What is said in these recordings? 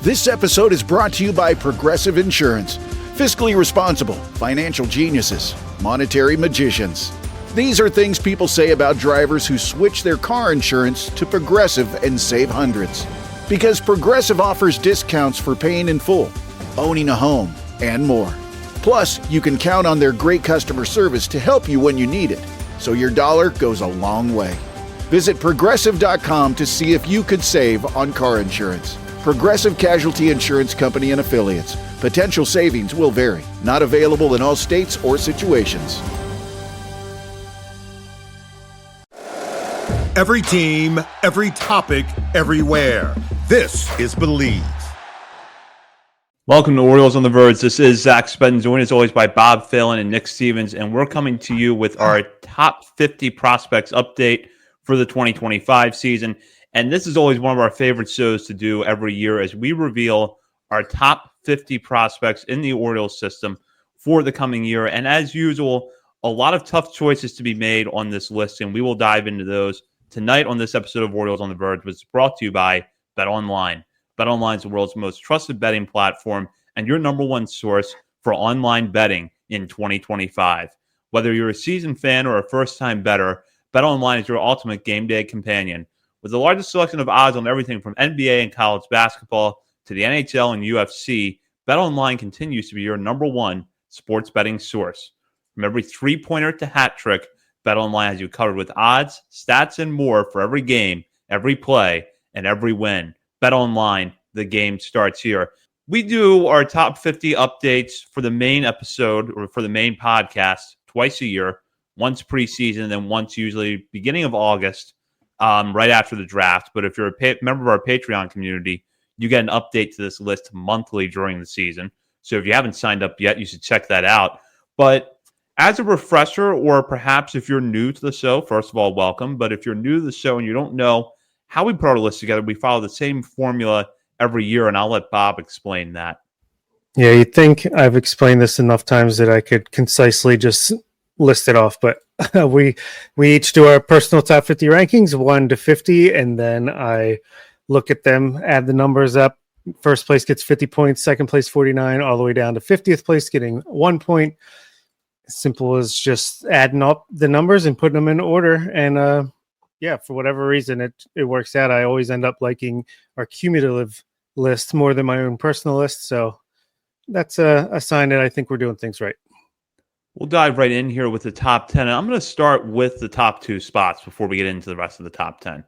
This episode is brought to you by Progressive Insurance. Fiscally responsible, financial geniuses, monetary magicians. These are things people say about drivers who switch their car insurance to Progressive and save hundreds. Because Progressive offers discounts for paying in full, owning a home, and more. Plus, you can count on their great customer service to help you when you need it, so your dollar goes a long way. Visit Progressive.com to see if you could save on car insurance. Progressive Casualty Insurance Company and Affiliates. Potential savings will vary. Not available in all states or situations. Every team, every topic, everywhere. This is Believe. Welcome to Orioles on the Verge. This is Zach Spedden, joined as always by Bob Phelan and Nick Stevens, and we're coming to you with our top 50 prospects update for the 2025 season. And this is always one of our favorite shows to do every year as we reveal our top 50 prospects in the Orioles system for the coming year. And as usual, a lot of tough choices to be made on this list, and we will dive into those tonight on this episode of Orioles on the Verge, which is brought to you by BetOnline. BetOnline is the world's most trusted betting platform and your number one source for online betting in 2025. Whether you're a seasoned fan or a first-time bettor, BetOnline is your ultimate game day companion. With the largest selection of odds on everything from NBA and college basketball to the NHL and UFC, BetOnline continues to be your number one sports betting source. From every three-pointer to hat trick, BetOnline has you covered with odds, stats, and more for every game, every play, and every win. BetOnline, the game starts here. We do our top 50 updates for the main episode or for the main podcast twice a year, once preseason and then once usually beginning of August, right after the draft. But if you're a member of our Patreon community, you get an update to this list monthly during the season. So if you haven't signed up yet, you should check that out. But as a refresher, or perhaps if you're new to the show, first of all, welcome. But if you're new to the show and you don't know how we put our list together, we follow the same formula every year, and I'll let Bob explain that. Yeah, you'd think I've explained this enough times that I could concisely just list it off, but we each do our personal top 50 rankings, 1 to 50, and then I look at them, add the numbers up. First place gets 50 points, second place 49, all the way down to 50th place getting 1 point. Simple as just adding up the numbers and putting them in order. And yeah, for whatever reason, it works out. I always end up liking our cumulative list more than my own personal list. So that's a sign that I think we're doing things right. We'll dive right in here with the top 10. And I'm going to start with the top two spots before we get into the rest of the top 10.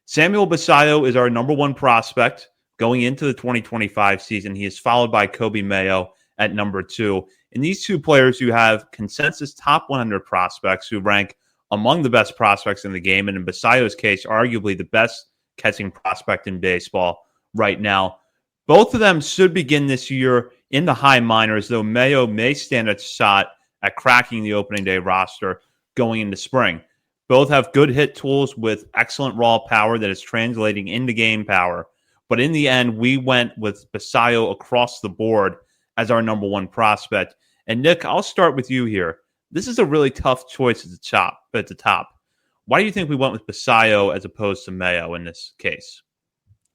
Samuel Basallo is our number one prospect going into the 2025 season. He is followed by Kobe Mayo at number 2. In these two players, you have consensus top 100 prospects who rank among the best prospects in the game, and in Basallo's case, arguably the best catching prospect in baseball right now. Both of them should begin this year in the high minors, though Mayo may stand a shot at cracking the opening day roster going into spring. Both have good hit tools with excellent raw power that is translating into game power. But in the end, we went with Basallo across the board as our number one prospect. And Nick, I'll start with you here. This is a really tough choice at the top. Why do you think we went with Basallo as opposed to Mayo in this case?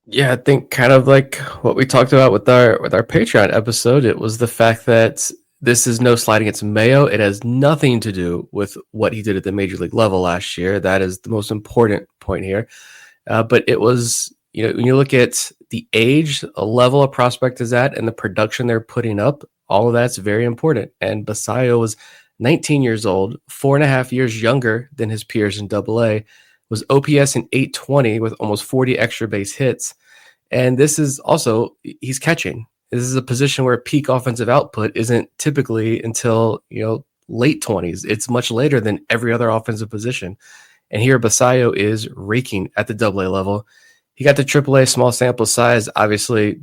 Yeah, I think kind of like what we talked about with our Patreon episode. It was the fact that this is no slight against Mayo. It has nothing to do with what he did at the major league level last year. That is the most important point here. But it was, when you look at the age, a level a prospect is at, and the production they're putting up, all of that's very important. And Basallo was 19 years old, 4.5 years younger than his peers in AA, was OPS in 820 with almost 40 extra base hits. And this is also, he's catching. This is a position where peak offensive output isn't typically until, late 20s. It's much later than every other offensive position. And here Basallo is raking at the AA level. He got the AAA small sample size. Obviously,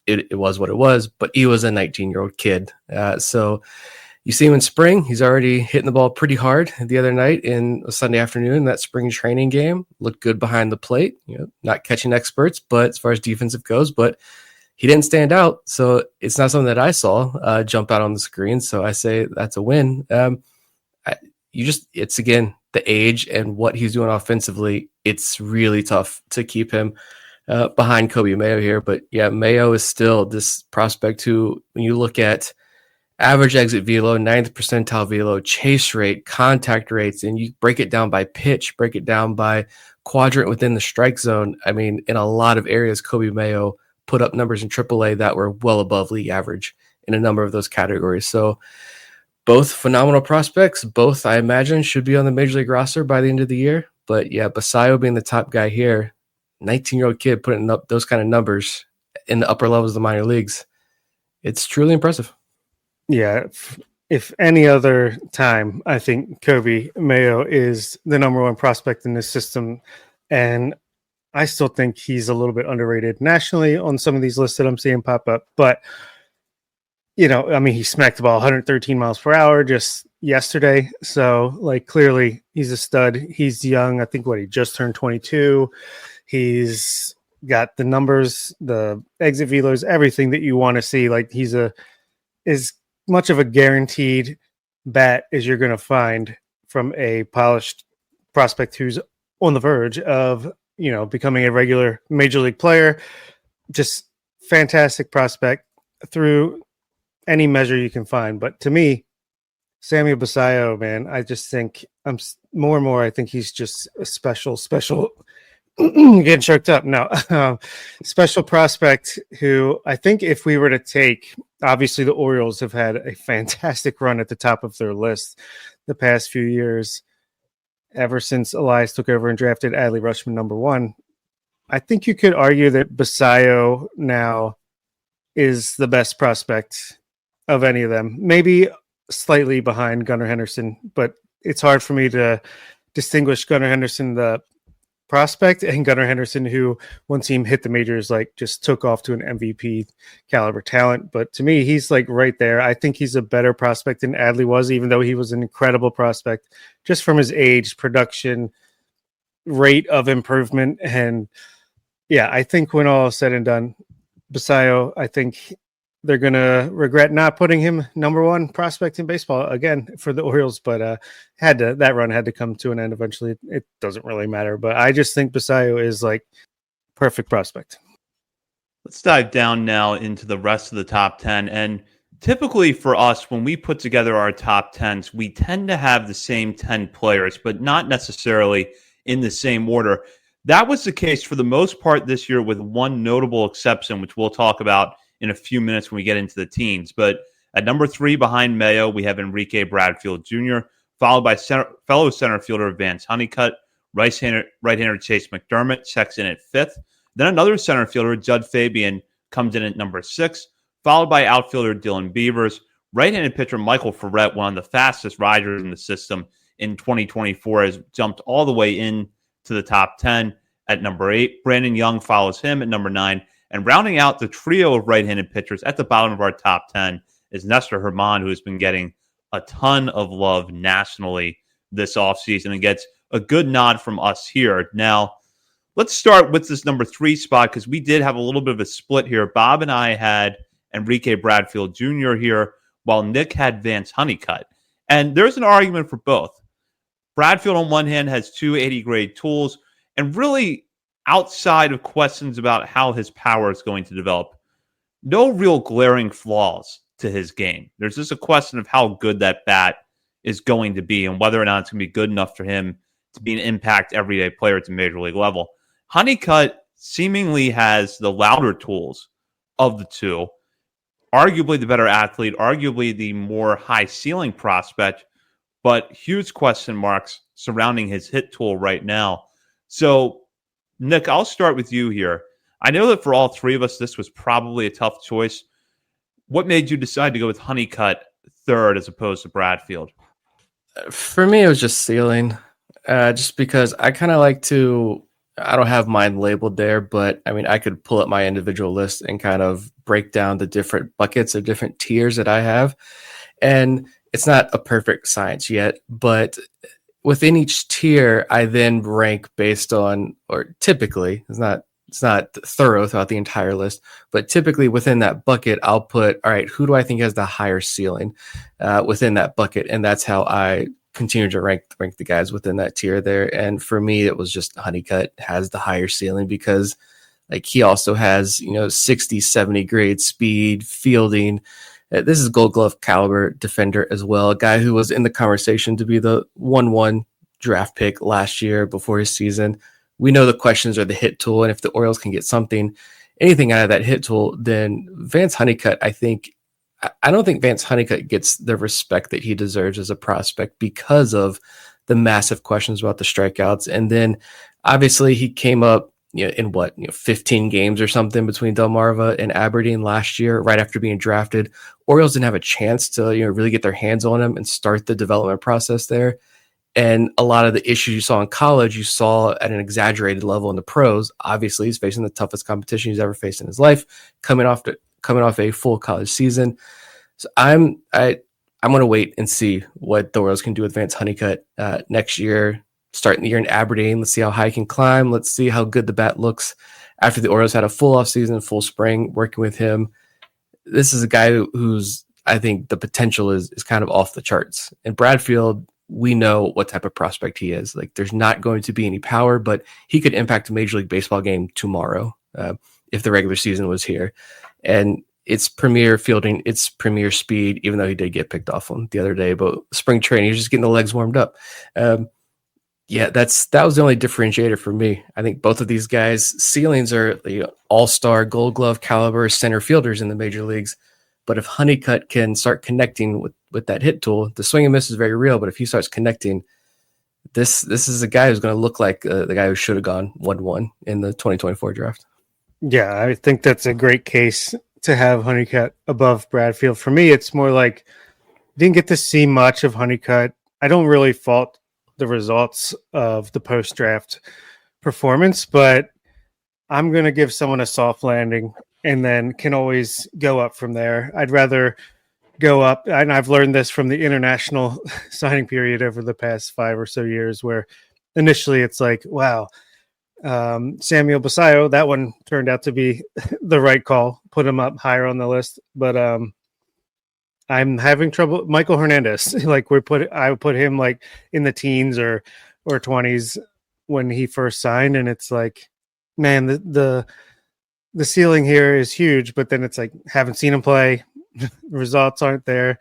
it was what it was, but he was a 19-year-old kid. So you see him in spring. He's already hitting the ball pretty hard the other night in a Sunday afternoon. That spring training game looked good behind the plate. Not catching experts, but as far as defensive goes, but he didn't stand out. So it's not something that I saw jump out on the screen. So I say that's a win. It's again, the age and what he's doing offensively. It's really tough to keep him behind Kobe Mayo here. But yeah, Mayo is still this prospect who, when you look at average exit velo, 9th percentile velo, chase rate, contact rates, and you break it down by pitch, break it down by quadrant within the strike zone. I mean, in a lot of areas, Kobe Mayo put up numbers in AAA that were well above league average in a number of those categories. So both phenomenal prospects, both I imagine should be on the major league roster by the end of the year. But yeah, Basayo being the top guy here, 19-year-old kid putting up those kind of numbers in the upper levels of the minor leagues. It's truly impressive. Yeah, if any other time, I think Kobe Mayo is the number one prospect in this system. And I still think he's a little bit underrated nationally on some of these lists that I'm seeing pop up. But, you know, I mean, he smacked the ball 113 miles per hour just yesterday. So, like, clearly he's a stud. He's young. I think, he just turned 22. He's got the numbers, the exit velos, everything that you want to see. Like, he's as much of a guaranteed bat as you're going to find from a polished prospect who's on the verge of, you know, becoming a regular major league player. Just fantastic prospect through any measure you can find. But to me, Samuel Basayo, man, I just think more and more, I think he's just a special getting choked up. No, special prospect who I think if we were to take, obviously the Orioles have had a fantastic run at the top of their list the past few years, ever since Elias took over and drafted Adley Rutschman #1. I think you could argue that Basayo now is the best prospect of any of them, maybe slightly behind Gunnar Henderson, but it's hard for me to distinguish Gunnar Henderson, the prospect, and Gunnar Henderson, who once he hit the majors, like, just took off to an MVP caliber talent. But to me, he's like right there. I think he's a better prospect than Adley was, even though he was an incredible prospect just from his age, production, rate of improvement. And yeah, I think when all is said and done, Basayo, I think they're going to regret not putting him #1 prospect in baseball again for the Orioles, but that run had to come to an end eventually. It doesn't really matter, but I just think Basayo is like perfect prospect. Let's dive down now into the rest of the top 10. And typically for us, when we put together our top 10s, we tend to have the same 10 players, but not necessarily in the same order. That was the case for the most part this year, with one notable exception, which we'll talk about in a few minutes when we get into the teams. But at number 3 behind Mayo, we have Enrique Bradfield Jr., followed by fellow center fielder Vance Honeycutt, right-hander Chase McDermott checks in at 5th. Then another center fielder, Judd Fabian, comes in at number 6, followed by outfielder Dylan Beavers. Right-handed pitcher Michael Ferret, one of the fastest riders in the system in 2024, has jumped all the way in to the top 10 at number 8. Brandon Young follows him at number 9. And rounding out the trio of right-handed pitchers at the bottom of our top 10 is Nestor Herman, who has been getting a ton of love nationally this offseason and gets a good nod from us here. Now, let's start with this number 3 spot, because we did have a little bit of a split here. Bob and I had Enrique Bradfield Jr. here, while Nick had Vance Honeycutt. And there's an argument for both. Bradfield, on one hand, has 280 grade tools, and really, outside of questions about how his power is going to develop, no real glaring flaws to his game. There's just a question of how good that bat is going to be and whether or not it's going to be good enough for him to be an impact everyday player at the major league level. Honeycutt seemingly has the louder tools of the two, arguably the better athlete, arguably the more high ceiling prospect, but huge question marks surrounding his hit tool right now. So, Nick, I'll start with you here. I know that for all three of us, this was probably a tough choice. What made you decide to go with Honeycutt 3rd as opposed to Bradfield? For me, it was just ceiling. Just because I kind of like to, I don't have mine labeled there, but I mean, I could pull up my individual list and kind of break down the different buckets of different tiers that I have. And it's not a perfect science yet, but within each tier, I then rank based on, or typically, it's not thorough throughout the entire list, but typically within that bucket, I'll put, all right, who do I think has the higher ceiling within that bucket? And that's how I continue to rank the guys within that tier there. And for me, it was just Honeycutt has the higher ceiling because like he also has, 60, 70 grade speed, fielding. This is Gold Glove caliber defender as well. A guy who was in the conversation to be the 1-1 draft pick last year before his season. We know the questions are the hit tool, and if the Orioles can get anything out of that hit tool, then Vance Honeycutt, I don't think Vance Honeycutt gets the respect that he deserves as a prospect because of the massive questions about the strikeouts. And then obviously he came up in 15 games or something between Delmarva and Aberdeen last year, right after being drafted. Orioles didn't have a chance to really get their hands on him and start the development process there. And a lot of the issues you saw in college, you saw at an exaggerated level in the pros. Obviously, he's facing the toughest competition he's ever faced in his life, coming off a full college season. So I'm going to wait and see what the Orioles can do with Vance Honeycutt next year, starting the year in Aberdeen. Let's see how high he can climb. Let's see how good the bat looks after the Orioles had a full offseason, full spring working with him. This is a guy who's, I think the potential is kind of off the charts. And Bradfield, we know what type of prospect he is. Like, there's not going to be any power, but he could impact a Major League Baseball game tomorrow if the regular season was here. And it's premier fielding, it's premier speed, even though he did get picked off on the other day. But spring training, he's just getting the legs warmed up. That was the only differentiator for me. I think both of these guys' ceilings are all-star, Gold Glove caliber center fielders in the major leagues. But if Honeycutt can start connecting with that hit tool, the swing and miss is very real. But if he starts connecting, this is a guy who's going to look like the guy who should have gone 1-1 in the 2024 draft. Yeah, I think that's a great case to have Honeycutt above Bradfield. For me, it's more like didn't get to see much of Honeycutt. I don't really fault the results of the post-draft performance, but I'm going to give someone a soft landing and then can always go up from there. I'd rather go up, and I've learned this from the international signing period over the past 5 or so years, where initially it's like, wow, Samuel Basayo, that one turned out to be the right call, put him up higher on the list. But I'm having trouble. Michael Hernandez, I would put him like in the teens or 20s when he first signed, and it's like, man, the ceiling here is huge, but then it's like, haven't seen him play. Results aren't there.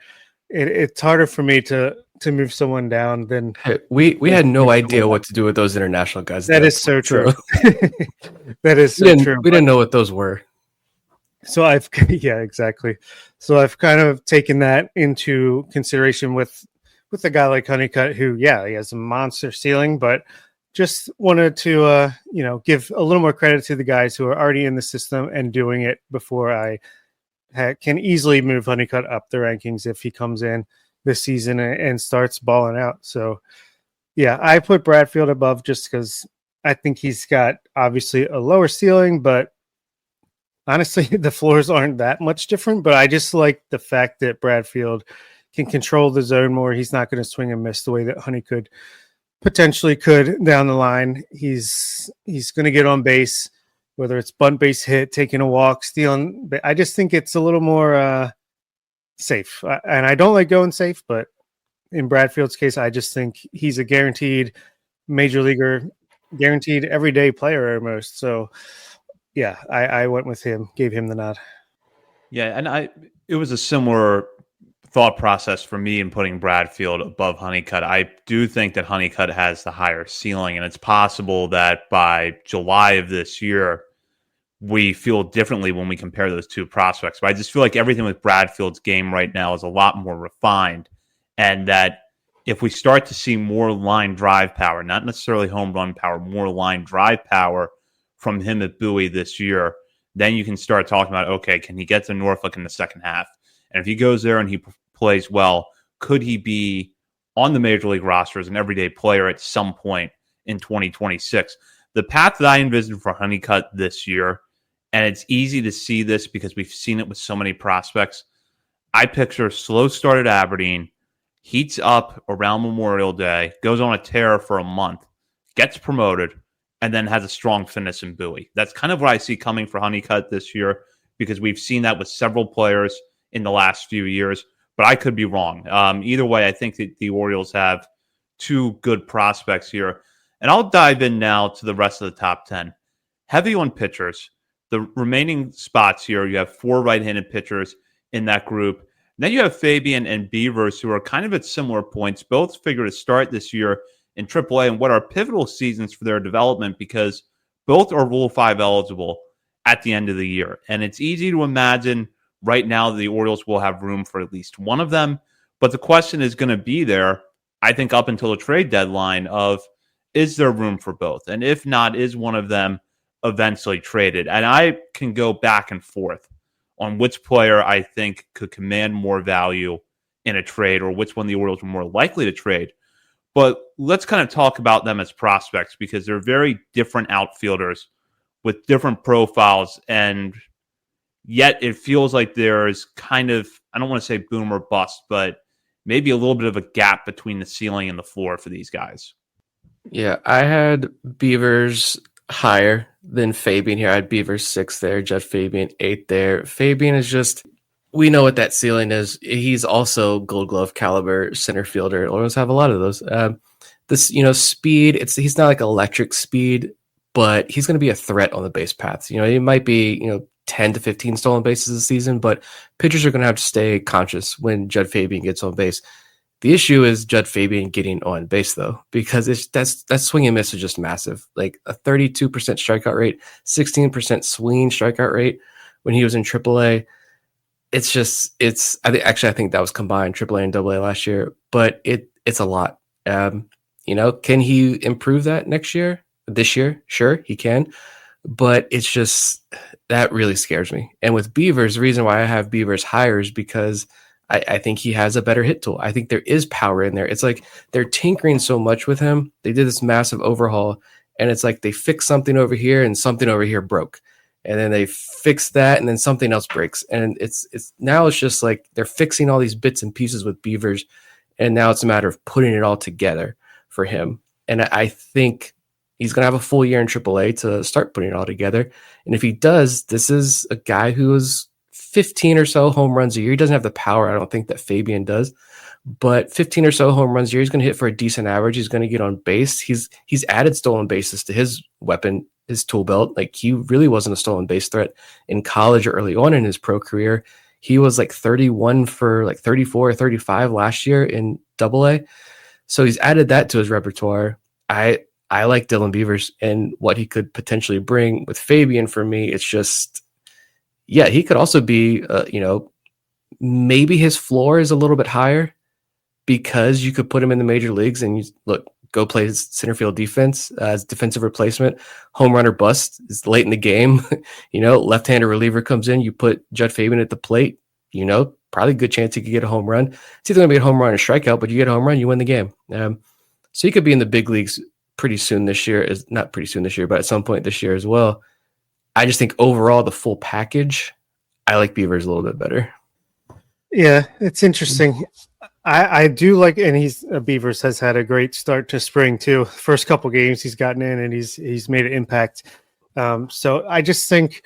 It's harder for me to move someone down than we had no idea what to do with those international guys. That is so true. That is so true. We didn't know what those were. So exactly. So I've kind of taken that into consideration with a guy like Honeycutt, who, he has a monster ceiling, but just wanted to, give a little more credit to the guys who are already in the system and doing it before I can easily move Honeycutt up the rankings if he comes in this season and starts balling out. So, I put Bradfield above just because I think he's got obviously a lower ceiling, but honestly, the floors aren't that much different. But I just like the fact that Bradfield can control the zone more. He's not going to swing and miss the way that Honeycutt potentially could down the line. He's going to get on base, whether it's bunt base hit, taking a walk, stealing. I just think it's a little more safe. And I don't like going safe, but in Bradfield's case, I just think he's a guaranteed major leaguer, guaranteed everyday player almost. So, I went with him, gave him the nod. Yeah, and it was a similar thought process for me in putting Bradfield above Honeycutt. I do think that Honeycutt has the higher ceiling, and it's possible that by July of this year, we feel differently when we compare those two prospects. But I just feel like everything with Bradfield's game right now is a lot more refined, and that if we start to see more line drive power, not necessarily home run power, more line drive power from him at Bowie this year, then you can start talking about, okay, can he get to Norfolk in the second half? And if he goes there and he plays well, could he be on the major league roster as an everyday player at some point in 2026? The path that I envision for Honeycutt this year, and it's easy to see this because we've seen it with so many prospects, I picture slow start at Aberdeen, heats up around Memorial Day, goes on a tear for a month, gets promoted, and then has a strong finish in Bowie. That's kind of what I see coming for Honeycutt this year, because we've seen that with several players in the last few years, but I could be wrong. Either way, I think that the Orioles have two good prospects here. And I'll dive in now to the rest of the top 10. Heavy on pitchers. The remaining spots here, you have 4 right-handed pitchers in that group. Then you have Fabian and Beavers, who are kind of at similar points. Both figure to start this year in AAA and what are pivotal seasons for their development because both are Rule 5 eligible at the end of the year. And it's easy to imagine right now the Orioles will have room for at least one of them. But the question is going to be there, I think, up until the trade deadline of, is there room for both? And if not, is one of them eventually traded? And I can go back and forth on which player I think could command more value in a trade or which one the Orioles were more likely to trade. But let's kind of talk about them as prospects because they're very different outfielders with different profiles. And yet it feels like there's kind of, I don't want to say boom or bust, but maybe a little bit of a gap between the ceiling and the floor for these guys. Yeah, I had Beavers higher than Fabian here. I had Beavers 6 there, Judd Fabian 8 there. Fabian is just, we know what that ceiling is. He's also Gold Glove caliber center fielder. Orioles have a lot of those. This, speed, he's not like electric speed, but he's going to be a threat on the base paths. It might be, 10 to 15 stolen bases this season, but pitchers are going to have to stay conscious when Judd Fabian gets on base. The issue is Judd Fabian getting on base, though, because that swing and miss is just massive. Like a 32% strikeout rate, 16% swinging strikeout rate when he was in AAA. I think that was combined AAA and AA last year, but it's a lot. Can he improve that this year? Sure, he can. But it's just, that really scares me. And with Beavers, the reason why I have Beavers higher is because I think he has a better hit tool. I think there is power in there. It's like they're tinkering so much with him. They did this massive overhaul, and it's like they fixed something over here and something over here broke. And then they fix that, and then something else breaks. And it's just like they're fixing all these bits and pieces with Beavers, and now it's a matter of putting it all together for him. And I think he's going to have a full year in AAA to start putting it all together. And if he does, this is a guy who is 15 or so home runs a year. He doesn't have the power, I don't think, that Fabian does, but 15 or so home runs a year. He's going to hit for a decent average. He's going to get on base. He's added stolen bases to his weapon, his tool belt. Like, he really wasn't a stolen base threat in college or early on in his pro career. He was like 31 for like 34 or 35 last year in AA. So he's added that to his repertoire. I like Dylan Beavers and what he could potentially bring. With Fabian, for me, it's just, yeah, he could also be, maybe his floor is a little bit higher because you could put him in the major leagues and go play his center field defense as defensive replacement. Home run or bust is late in the game. Left-hander reliever comes in, you put Judd Fabian at the plate, probably a good chance he could get a home run. It's either going to be a home run or strikeout, but you get a home run, you win the game. So he could be in the big leagues pretty soon this year, not pretty soon this year, but at some point this year as well. I just think overall, the full package, I like Beavers a little bit better. Yeah, it's interesting. I do like, and Beavers has had a great start to spring too. First couple games he's gotten in and he's made an impact. So I just think,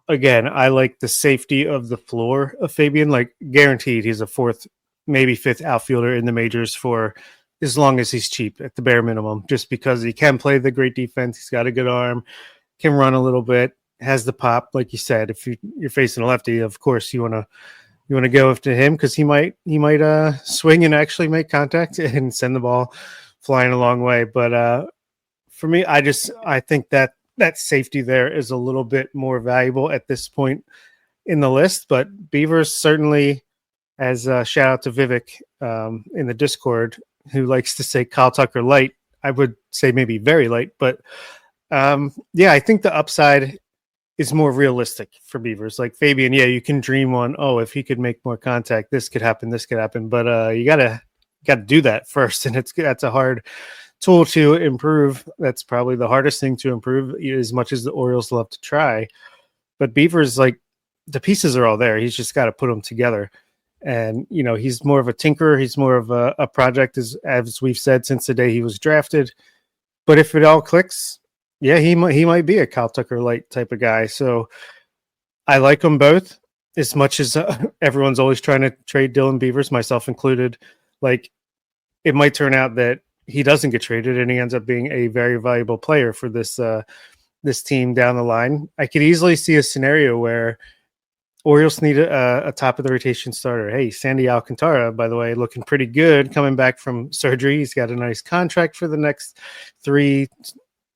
again, I like the safety of the floor of Fabian. Like, guaranteed he's a 4th, maybe 5th outfielder in the majors for as long as he's cheap at the bare minimum, just because he can play the great defense. He's got a good arm, can run a little bit, has the pop. Like you said, if you're facing a lefty, of course you want to go after him because he might swing and actually make contact and send the ball flying a long way. But for me, I think that safety there is a little bit more valuable at this point in the list. But Beavers certainly, as a shout out to Vivek in the Discord, who likes to say Kyle Tucker light. I would say maybe very light, but I think the upside is more realistic for Beavers. Like Fabian, you can dream on, if he could make more contact, this could happen, but you gotta do that first, and that's a hard tool to improve. That's probably the hardest thing to improve, as much as the Orioles love to try. But Beavers, like, the pieces are all there. He's just got to put them together. And, he's more of a tinkerer. He's more of a project, as we've said since the day he was drafted. But if it all clicks, he might be a Kyle Tucker light type of guy. So I like them both, as much as everyone's always trying to trade Dylan Beavers, myself included. Like, it might turn out that he doesn't get traded and he ends up being a very valuable player for this this team down the line. I could easily see a scenario where Orioles need a top of the rotation starter. Hey, Sandy Alcantara, by the way, looking pretty good coming back from surgery. He's got a nice contract for the next 3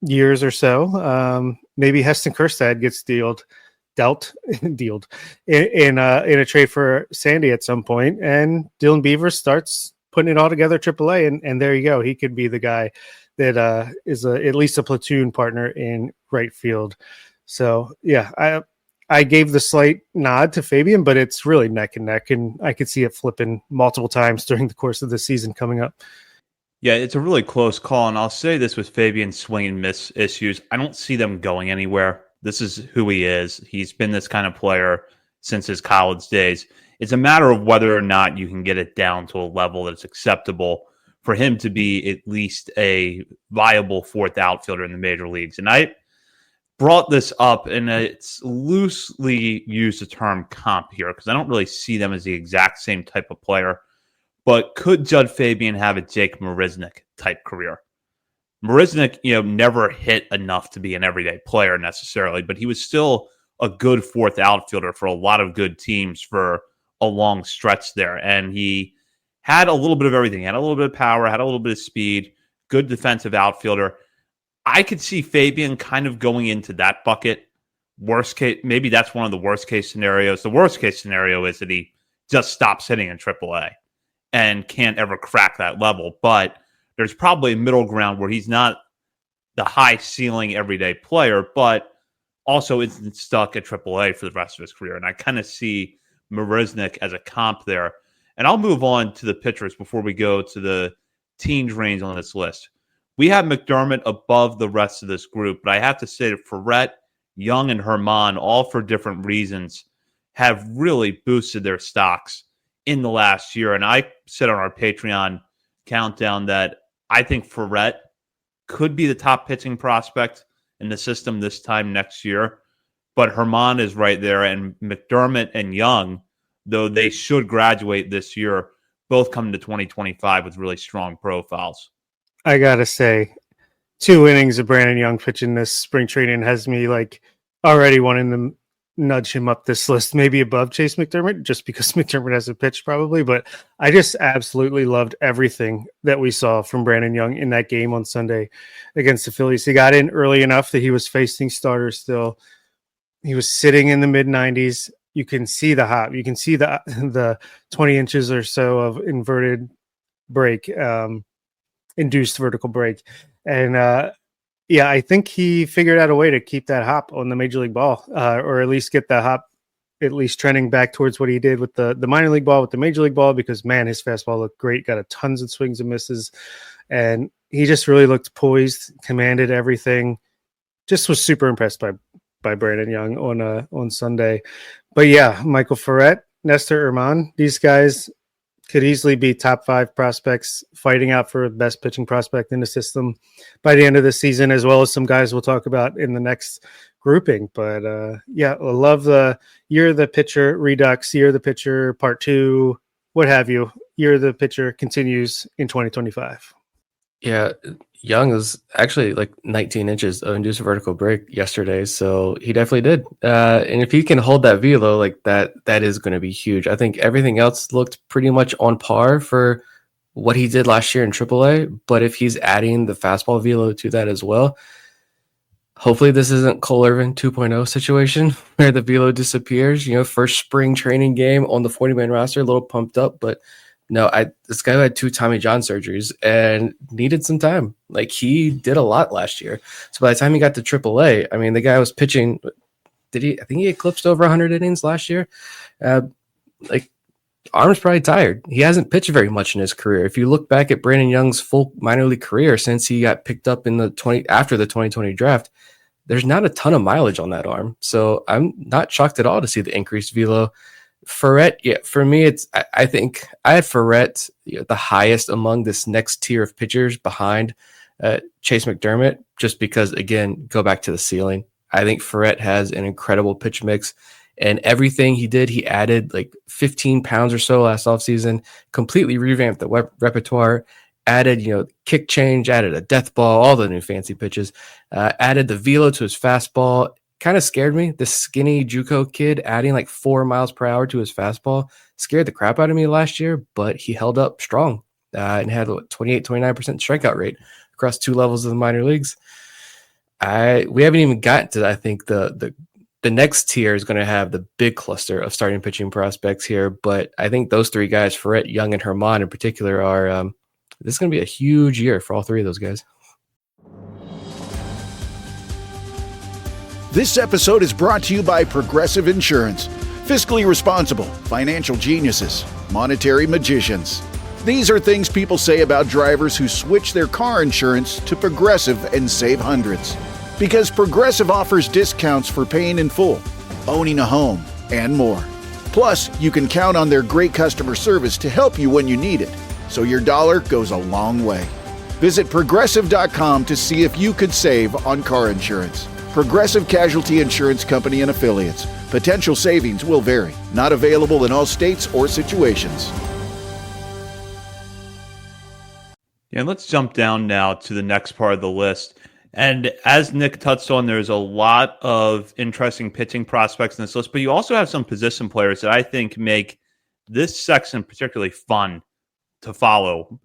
years or so. Maybe Heston Kjerstad gets dealt in a trade for Sandy at some point, and Dylan Beavers starts putting it all together AAA, and there you go. He could be the guy that is at least a platoon partner in right field. So yeah, I gave the slight nod to Fabian, but it's really neck and neck, and I could see it flipping multiple times during the course of the season coming up. Yeah, it's a really close call, and I'll say this with Fabian's swing and miss issues. I don't see them going anywhere. This is who he is. He's been this kind of player since his college days. It's a matter of whether or not you can get it down to a level that's acceptable for him to be at least a viable fourth outfielder in the major leagues. And I brought this up, and it's loosely used the term comp here because I don't really see them as the exact same type of player. But could Judd Fabian have a Jake Marisnick type career? Marisnick, never hit enough to be an everyday player necessarily, but he was still a good fourth outfielder for a lot of good teams for a long stretch there. And he had a little bit of everything. He had a little bit of power, had a little bit of speed, good defensive outfielder. I could see Fabian kind of going into that bucket. Worst case, maybe that's one of the worst case scenarios. The worst case scenario is that he just stops hitting in AAA and can't ever crack that level. But there's probably a middle ground where he's not the high ceiling everyday player, but also isn't stuck at AAA for the rest of his career. And I kind of see Marisnick as a comp there. And I'll move on to the pitchers before we go to the teens range on this list. We have McDermott above the rest of this group, but I have to say that Ferret, Young, and Herman, all for different reasons, have really boosted their stocks in the last year. And I said on our Patreon countdown that I think Ferret could be the top pitching prospect in the system this time next year. But Herman is right there, and McDermott and Young, though they should graduate this year, both come to 2025 with really strong profiles. I gotta say, 2 innings of Brandon Young pitching this spring training has me already wanting to nudge him up this list, maybe above Chase McDermott, just because McDermott hasn't pitched probably. But I just absolutely loved everything that we saw from Brandon Young in that game on Sunday against the Phillies. He got in early enough that he was facing starters still. He was sitting in the mid 90s. You can see the hop. You can see the 20 inches or so of inverted break, induced vertical break. And I think he figured out a way to keep that hop on the major league ball, or at least get the hop at least trending back towards what he did with the minor league ball with the major league ball, because man, his fastball looked great, got a tons of swings and misses, and he just really looked poised, commanded everything. Just was super impressed by Brandon Young on Sunday. But yeah, Michael Ferret, Nestor Herman, these guys could easily be top 5 prospects fighting out for best pitching prospect in the system by the end of the season, as well as some guys we'll talk about in the next grouping. But I love the year of the pitcher redux, year of the pitcher part 2, what have you. Year of the pitcher continues in 2025. Yeah, Young is actually like 19 inches of induced vertical break yesterday, so he definitely did. And if he can hold that velo like that, that is going to be huge. I think everything else looked pretty much on par for what he did last year in AAA, but if he's adding the fastball velo to that as well, hopefully this isn't Cole Irvin 2.0 situation where the velo disappears. First spring training game on the 40-man roster, a little pumped up, but no, this guy had 2 Tommy John surgeries and needed some time. Like, he did a lot last year. So by the time he got to AAA, I mean, the guy was pitching. I think he eclipsed over 100 innings last year. Arm's probably tired. He hasn't pitched very much in his career. If you look back at Brandon Young's full minor league career since he got picked up in after the 2020 draft, there's not a ton of mileage on that arm. So I'm not shocked at all to see the increased velo. Ferret, yeah, for me, I think I had Ferret the highest among this next tier of pitchers behind Chase McDermott, just because, again, go back to the ceiling. I think Ferret has an incredible pitch mix, and everything he did, he added like 15 pounds or so last offseason, completely revamped the repertoire, added, kick change, added a death ball, all the new fancy pitches, added the velo to his fastball. Kind of scared me. This skinny JUCO kid adding like 4 miles per hour to his fastball scared the crap out of me last year, but he held up strong and had a 28, 29% strikeout rate across 2 levels of the minor leagues. We haven't even gotten to, I think, the next tier is going to have the big cluster of starting pitching prospects here. But I think those 3 guys, Ferret, Young, and Herman in particular, are this is going to be a huge year for all 3 of those guys. This episode is brought to you by Progressive Insurance. Fiscally responsible, financial geniuses, monetary magicians. These are things people say about drivers who switch their car insurance to Progressive and save hundreds. Because Progressive offers discounts for paying in full, owning a home, and more. Plus, you can count on their great customer service to help you when you need it, so your dollar goes a long way. Visit Progressive.com to see if you could save on car insurance. Progressive Casualty Insurance Company and Affiliates. Potential savings will vary. Not available in all states or situations. And let's jump down now to the next part of the list. And as Nick touched on, there's a lot of interesting pitching prospects in this list, but you also have some position players that I think make this section particularly fun to follow.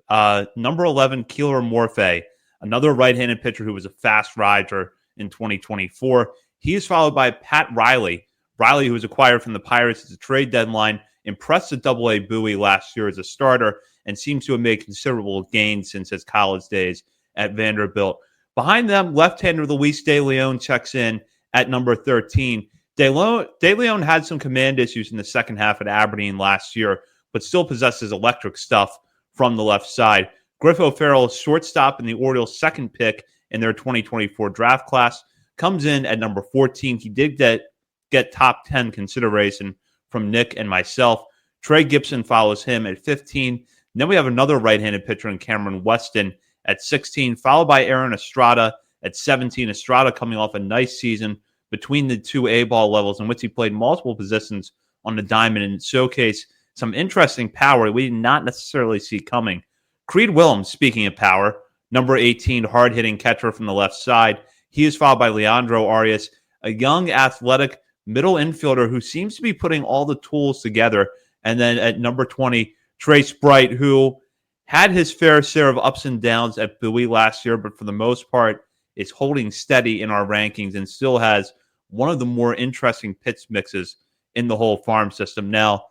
Number 11, Keeler Morphe, another right-handed pitcher who was a fast riser in 2024. He is followed by Pat Riley. Riley, who was acquired from the Pirates at the trade deadline, impressed at Double-A Bowie last year as a starter and seems to have made considerable gains since his college days at Vanderbilt. Behind them, left-hander Luis De Leon checks in at number 13. De Leon had some command issues in the second half at Aberdeen last year, but still possesses electric stuff from the left side. Griff O'Farrell, shortstop in the Orioles' second pick in their 2024 draft class, comes in at number 14. He did get top 10 consideration from Nick and myself. Trey Gibson follows him at 15. And then we have another right-handed pitcher in Cameron Weston at 16, followed by Aaron Estrada at 17. Estrada coming off a nice season between the 2 A-ball levels in which he played multiple positions on the diamond and showcased some interesting power we did not necessarily see coming. Creed Willems, speaking of power, number 18, hard-hitting catcher from the left side. He is followed by Leandro Arias, a young, athletic middle infielder who seems to be putting all the tools together. And then at number 20, Trace Bright, who had his fair share of ups and downs at Bowie last year, but for the most part is holding steady in our rankings and still has one of the more interesting pitch mixes in the whole farm system. Now,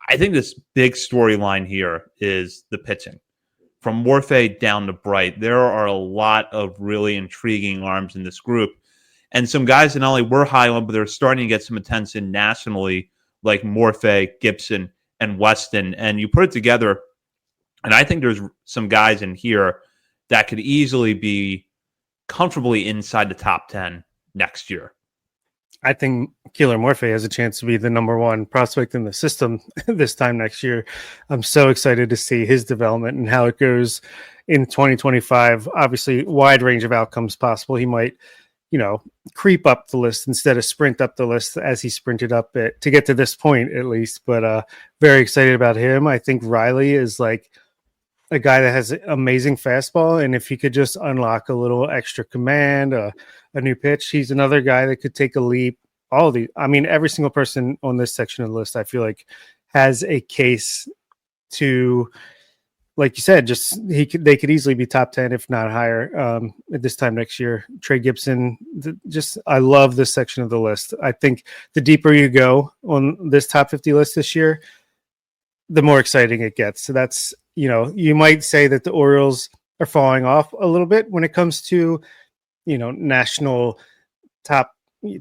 I think this big storyline here is the pitching. From Morphe down to Bright, there are a lot of really intriguing arms in this group. And some guys that not only were high on, but they're starting to get some attention nationally, like Morphe, Gibson, and Weston. And you put it together, and I think there's some guys in here that could easily be comfortably inside the top 10 next year. I think Keeler Morphe has a chance to be the number 1 prospect in the system this time next year. I'm so excited to see his development and how it goes in 2025. Obviously, wide range of outcomes possible. He might, creep up the list instead of sprint up the list as he sprinted up it to get to this point, at least. But very excited about him. I think Riley is like a guy that has amazing fastball, and if he could just unlock a little extra command, a new pitch, he's another guy that could take a leap. Every single person on this section of the list, I feel like, has a case to, like you said, they could easily be top 10, if not higher, at this time next year. Trey Gibson, I love this section of the list. I think the deeper you go on this top 50 list this year, the more exciting it gets. So that's, you might say that the Orioles are falling off a little bit when it comes to, national top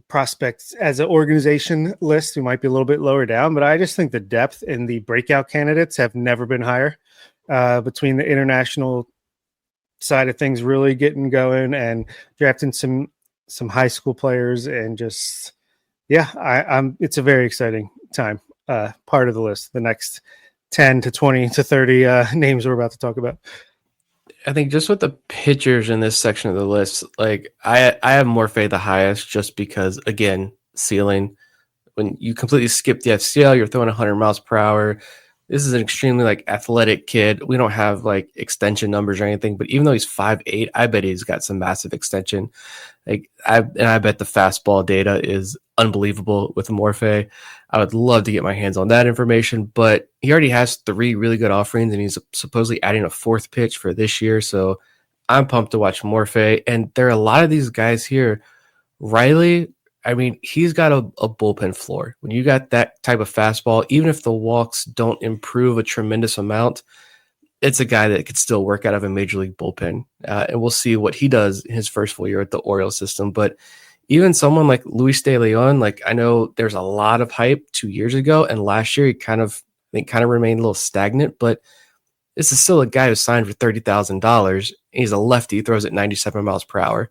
prospects as an organization list. We might be a little bit lower down, but I just think the depth in the breakout candidates have never been higher. Between the international side of things really getting going and drafting some high school players, and just, it's a very exciting time, part of the list, the next 10 to 20 to 30 names we're about to talk about. I think just with the pitchers in this section of the list, like I have Morphe the highest just because, again, ceiling. When you completely skip the FCL, you're throwing 100 miles per hour. this is an extremely like athletic kid. We don't have like extension numbers or anything, but even though he's 5'8", I bet he's got some massive extension. I bet the fastball data is unbelievable with Morphe. I would love to get my hands on that information, but he already has 3 really good offerings, and he's supposedly adding a 4th pitch for this year. So I'm pumped to watch Morphe. And there are a lot of these guys here. Riley, I mean, he's got a bullpen floor. When you got that type of fastball, even if the walks don't improve a tremendous amount, it's a guy that could still work out of a major league bullpen. And we'll see what he does in his first full year at the Orioles system. But even someone like Luis De Leon, like I know there's a lot of hype 2 years ago, and last year he kind of remained a little stagnant, but this is still a guy who signed for $30,000. He's a lefty, throws at 97 miles per hour.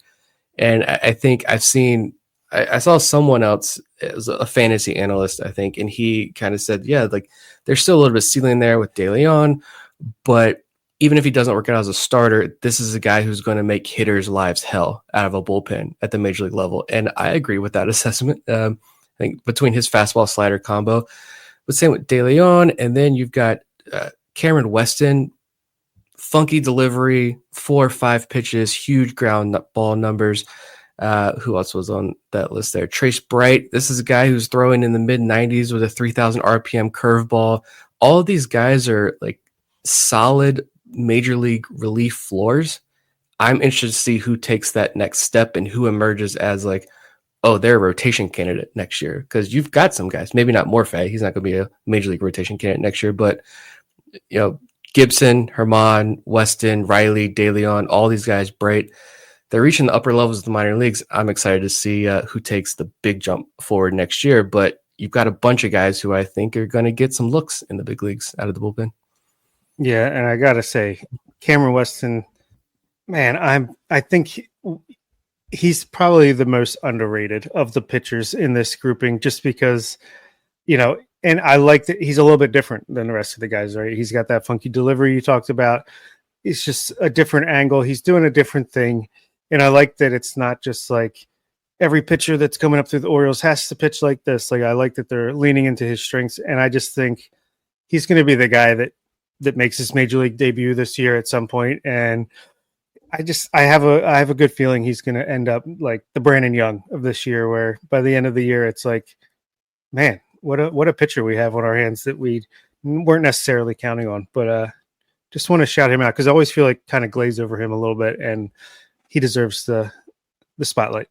And I think I saw someone else as a fantasy analyst, I think, and he kind of said, yeah, like there's still a little bit of ceiling there with De Leon, but even if he doesn't work out as a starter, this is a guy who's going to make hitters' lives hell out of a bullpen at the major league level. And I agree with that assessment. I think between his fastball slider combo, but same with De Leon, and then you've got Cameron Weston, funky delivery, 4 or 5 pitches, huge ground ball numbers. Who else was on that list there? Trace Bright. This is a guy who's throwing in the mid 90s with a 3,000 RPM curveball. All of these guys are like solid major league relief floors. I'm interested to see who takes that next step and who emerges as like, oh, they're a rotation candidate next year. Because you've got some guys, maybe not Morphe. He's not going to be a major league rotation candidate next year, but you know, Gibson, Herman, Weston, Riley, De Leon, all these guys, Bright, they're reaching the upper levels of the minor leagues. I'm excited to see who takes the big jump forward next year. But you've got a bunch of guys who I think are going to get some looks in the big leagues out of the bullpen. Yeah, and I gotta say, Cameron Weston, man, I think he's probably the most underrated of the pitchers in this grouping, just because, you know, and I like that he's a little bit different than the rest of the guys, right? He's got that funky delivery you talked about. It's just a different angle. He's doing a different thing. And I like that it's not just like every pitcher that's coming up through the Orioles has to pitch like this. Like, I like that they're leaning into his strengths. And I just think he's going to be the guy that makes his major league debut this year at some point. And I have a good feeling he's going to end up like the Brandon Young of this year, where by the end of the year, it's like, man, what a pitcher we have on our hands that we weren't necessarily counting on. But just want to shout him out because I always feel like kind of glaze over him a little bit, and he deserves the spotlight.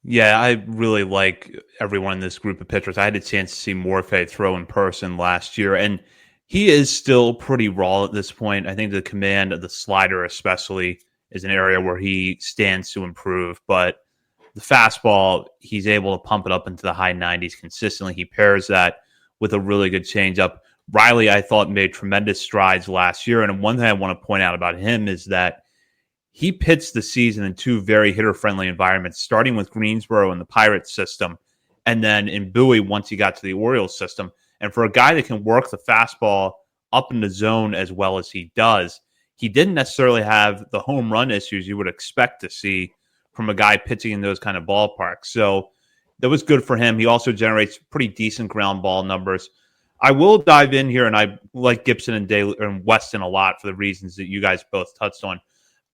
Yeah, I really like everyone in this group of pitchers. I had a chance to see Morphe throw in person last year, and he is still pretty raw at this point. I think the command of the slider especially is an area where he stands to improve, but the fastball, he's able to pump it up into the high 90s consistently. He pairs that with a really good changeup. Riley, I thought, made tremendous strides last year, and one thing I want to point out about him is that he pitched the season in 2 very hitter-friendly environments, starting with Greensboro in the Pirates system, and then in Bowie once he got to the Orioles system. And for a guy that can work the fastball up in the zone as well as he does, he didn't necessarily have the home run issues you would expect to see from a guy pitching in those kind of ballparks. So that was good for him. He also generates pretty decent ground ball numbers. I will dive in here, and I like Gibson and Weston a lot for the reasons that you guys both touched on.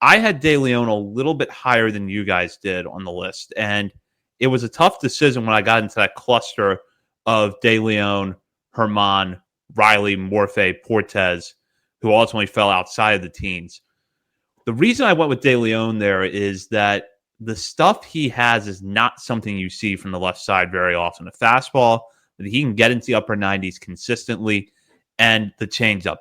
I had De Leon a little bit higher than you guys did on the list, and it was a tough decision when I got into that cluster of De Leon, Herman, Riley, Morphe, Portes, who ultimately fell outside of the teens. The reason I went with De Leon there is that the stuff he has is not something you see from the left side very often. A fastball that he can get into the upper 90s consistently, and the changeup.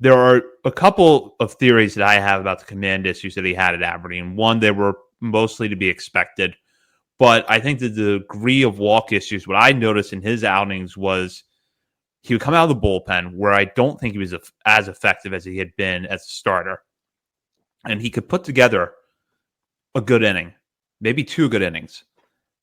There are a couple of theories that I have about the command issues that he had at Aberdeen. One, they were mostly to be expected, but I think the degree of walk issues, what I noticed in his outings was he would come out of the bullpen where I don't think he was as effective as he had been as a starter. And he could put together a good inning, maybe 2 good innings.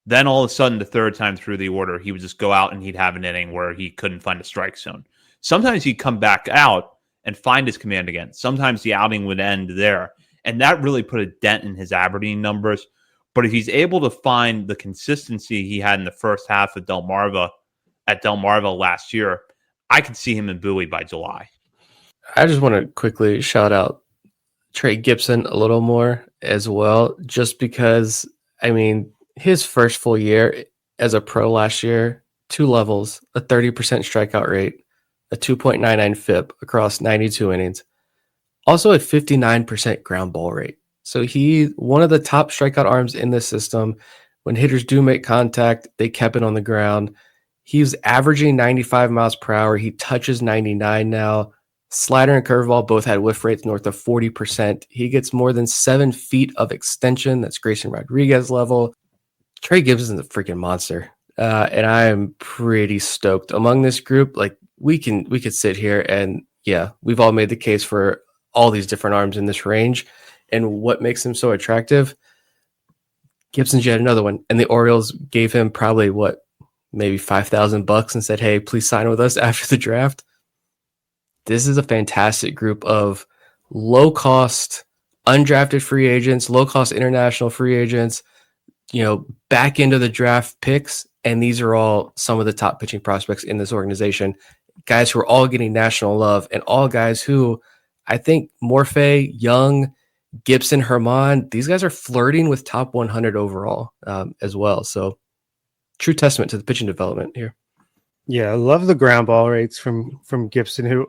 Then all of a sudden, the third time through the order, he would just go out and he'd have an inning where he couldn't find a strike zone. Sometimes he'd come back out and find his command again. Sometimes the outing would end there. And that really put a dent in his Aberdeen numbers. But if he's able to find the consistency he had in the first half of at Delmarva last year, I could see him in Bowie by July. I just want to quickly shout out Trey Gibson a little more as well, just because, I mean, his first full year as a pro last year, 2 levels, a 30% strikeout rate, a 2.99 FIP across 92 innings, also a 59% ground ball rate. So he, one of the top strikeout arms in the system. When hitters do make contact, they kept it on the ground. He's averaging 95 miles per hour. He touches 99 now. Slider and curveball both had whiff rates north of 40%. He gets more than 7 feet of extension. That's Grayson Rodriguez level. Trey Gibson's a freaking monster. And I am pretty stoked. Among this group, like we could sit here and yeah, we've all made the case for all these different arms in this range. And what makes him so attractive? Gibson's yet another one. And the Orioles gave him probably maybe $5,000 and said, hey, please sign with us after the draft. This is a fantastic group of low-cost, undrafted free agents, low-cost international free agents, back into the draft picks. And these are all some of the top pitching prospects in this organization. Guys who are all getting national love and all guys who I think Morphe, Young, Gibson, Herman, these guys are flirting with top 100 overall as well. So true testament to the pitching development here. Yeah, I love the ground ball rates from Gibson, who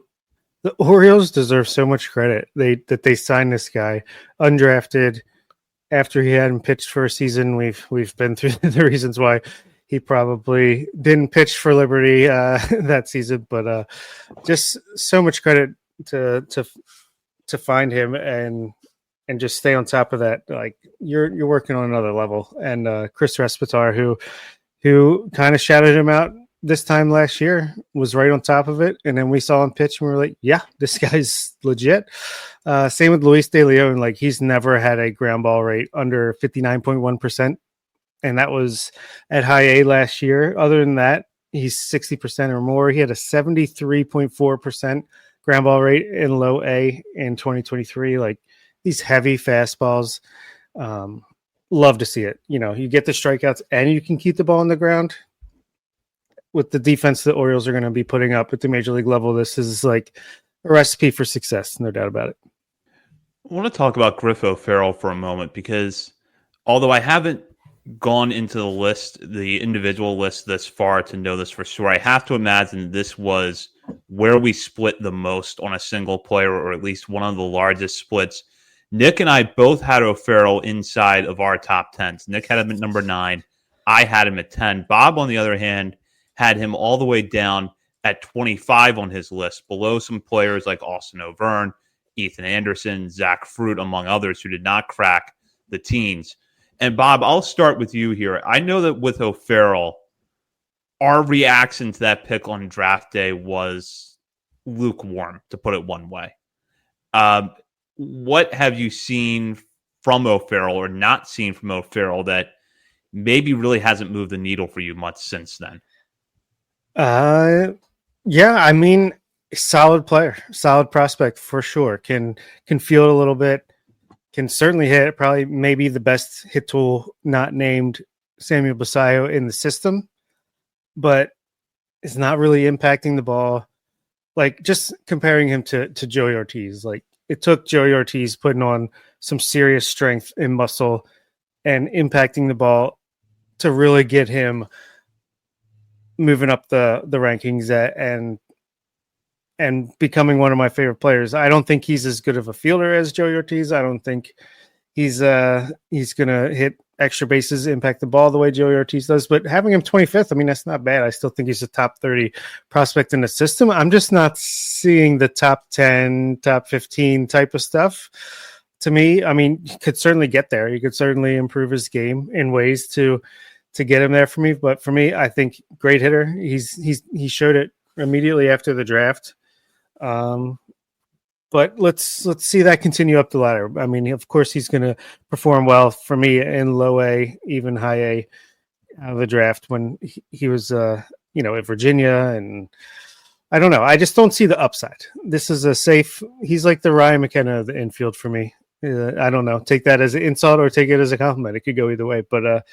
the Orioles deserve so much credit. They signed this guy undrafted after he hadn't pitched for a season. We've been through the reasons why he probably didn't pitch for Liberty that season, but just so much credit to find him and just stay on top of that. Like you're working on another level. And Chris Respitar, who kind of shouted him out this time last year, was right on top of it. And then we saw him pitch and we were like, yeah, this guy's legit. Same with Luis De Leon. Like he's never had a ground ball rate under 59.1%. And that was at high A last year. Other than that, he's 60% or more. He had a 73.4% ground ball rate in low A in 2023. Like these heavy fastballs, love to see it. You get the strikeouts and you can keep the ball on the ground. With the defense the Orioles are going to be putting up at the major league level, this is like a recipe for success, no doubt about it. I want to talk about Griff O'Farrell for a moment because although I haven't gone into the individual list this far to know this for sure, I have to imagine this was where we split the most on a single player, or at least one of the largest splits. Nick and I both had O'Farrell inside of our top 10s. Nick had him at number 9. I had him at 10. Bob, on the other hand, had him all the way down at 25 on his list, below some players like Austin O'Verne, Ethan Anderson, Zach Fruit, among others who did not crack the teens. And Bob, I'll start with you here. I know that with O'Farrell, our reaction to that pick on draft day was lukewarm, to put it one way. What have you seen from O'Farrell or not seen from O'Farrell that maybe really hasn't moved the needle for you much since then? Yeah, I mean, solid player, solid prospect for sure. Can field a little bit, can certainly hit. Probably maybe the best hit tool not named Samuel Basayo in the system, but it's not really impacting the ball. Like just comparing him to Joey Ortiz, like it took Joey Ortiz putting on some serious strength and muscle and impacting the ball to really get him moving up the rankings and becoming one of my favorite players. I don't think he's as good of a fielder as Joey Ortiz. I don't think he's gonna hit extra bases, impact the ball the way Joey Ortiz does. But having him 25th, I mean, that's not bad. I still think he's a top 30 prospect in the system. I'm just not seeing the top 10, top 15 type of stuff. To me, I mean, he could certainly get there. He could certainly improve his game in ways to get him there for me. But for me, I think great hitter. He showed it immediately after the draft. But let's see that continue up the ladder. I mean, of course, he's going to perform well for me in low A, even high A out of the draft when he was, at Virginia. And I don't know. I just don't see the upside. This is a safe. He's like the Ryan McKenna of the infield for me. I don't know. Take that as an insult or take it as a compliment. It could go either way. But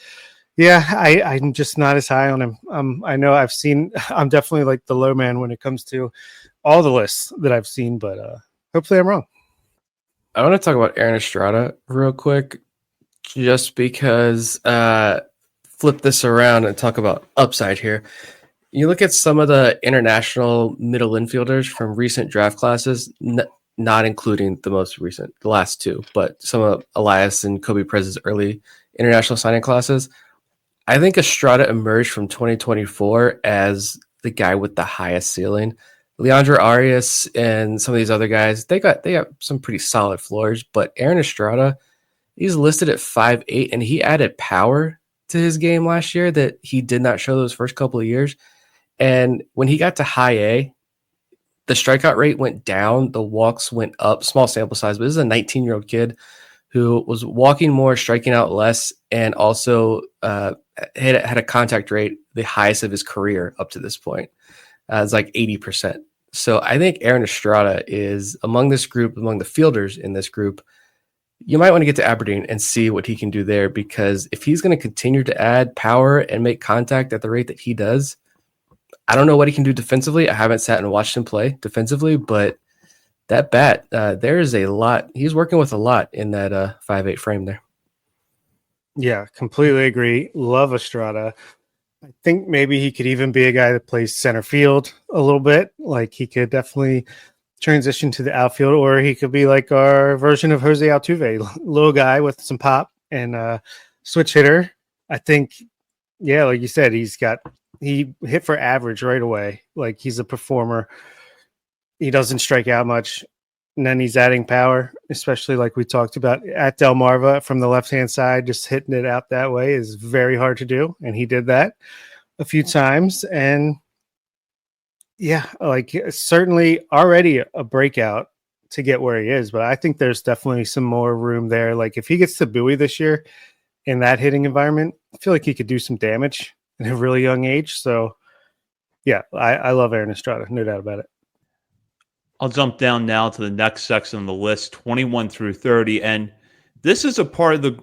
Yeah, I'm just not as high on him. I know I'm definitely like the low man when it comes to all the lists that I've seen, but hopefully I'm wrong. I want to talk about Aaron Estrada real quick, just because flip this around and talk about upside here. You look at some of the international middle infielders from recent draft classes, not including the most recent, the last two, but some of Elias and Kobe Prez's early international signing classes. I think Estrada emerged from 2024 as the guy with the highest ceiling. Leandro Arias and some of these other guys, they got some pretty solid floors, but Aaron Estrada, he's listed at 5'8", and he added power to his game last year that he did not show those first couple of years. And when he got to high A, the strikeout rate went down, the walks went up, small sample size, but this is a 19-year-old kid who was walking more, striking out less, and also had a contact rate the highest of his career up to this point. It's like 80%. So I think Aaron Estrada is among this group, among the fielders in this group. You might want to get to Aberdeen and see what he can do there, because if he's going to continue to add power and make contact at the rate that he does, I don't know what he can do defensively. I haven't sat and watched him play defensively, but that bat, there is a lot. He's working with a lot in that 5'8" frame there. Yeah, completely agree. Love Estrada. I think maybe he could even be a guy that plays center field a little bit. Like he could definitely transition to the outfield, or he could be like our version of Jose Altuve, little guy with some pop and switch hitter. I think, yeah, like you said, he hit for average right away. Like he's a performer. He doesn't strike out much. And then he's adding power, especially like we talked about at Delmarva from the left-hand side, just hitting it out that way is very hard to do. And he did that a few times. And yeah, like certainly already a breakout to get where he is. But I think there's definitely some more room there. Like if he gets to Bowie this year in that hitting environment, I feel like he could do some damage at a really young age. So yeah, I love Aaron Estrada, no doubt about it. I'll jump down now to the next section on the list, 21 through 30. And this is a part of the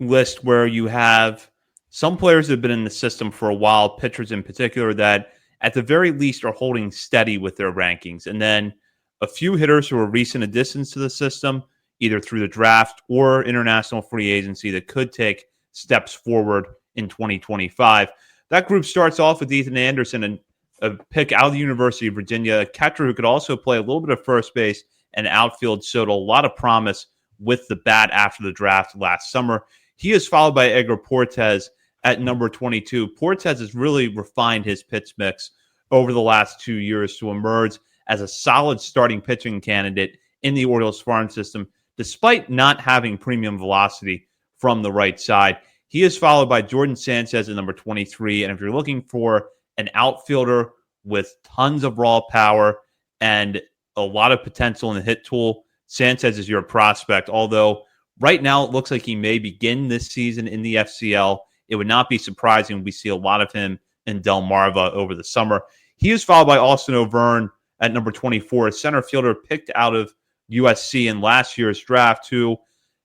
list where you have some players that have been in the system for a while, pitchers in particular, that at the very least are holding steady with their rankings. And then a few hitters who are recent additions to the system, either through the draft or international free agency, that could take steps forward in 2025. That group starts off with Ethan Anderson, and a pick out of the University of Virginia, a catcher who could also play a little bit of first base and outfield, showed a lot of promise with the bat after the draft last summer. He is followed by Edgar Portes at number 22. Portes has really refined his pitch mix over the last 2 years to emerge as a solid starting pitching candidate in the Orioles farm system, despite not having premium velocity from the right side. He is followed by Jordan Sanchez at number 23. And if you're looking for an outfielder with tons of raw power and a lot of potential in the hit tool, Sanchez is your prospect. Although right now it looks like he may begin this season in the FCL. It would not be surprising we see a lot of him in Delmarva over the summer. He is followed by Austin O'Verne at number 24, a center fielder picked out of USC in last year's draft, who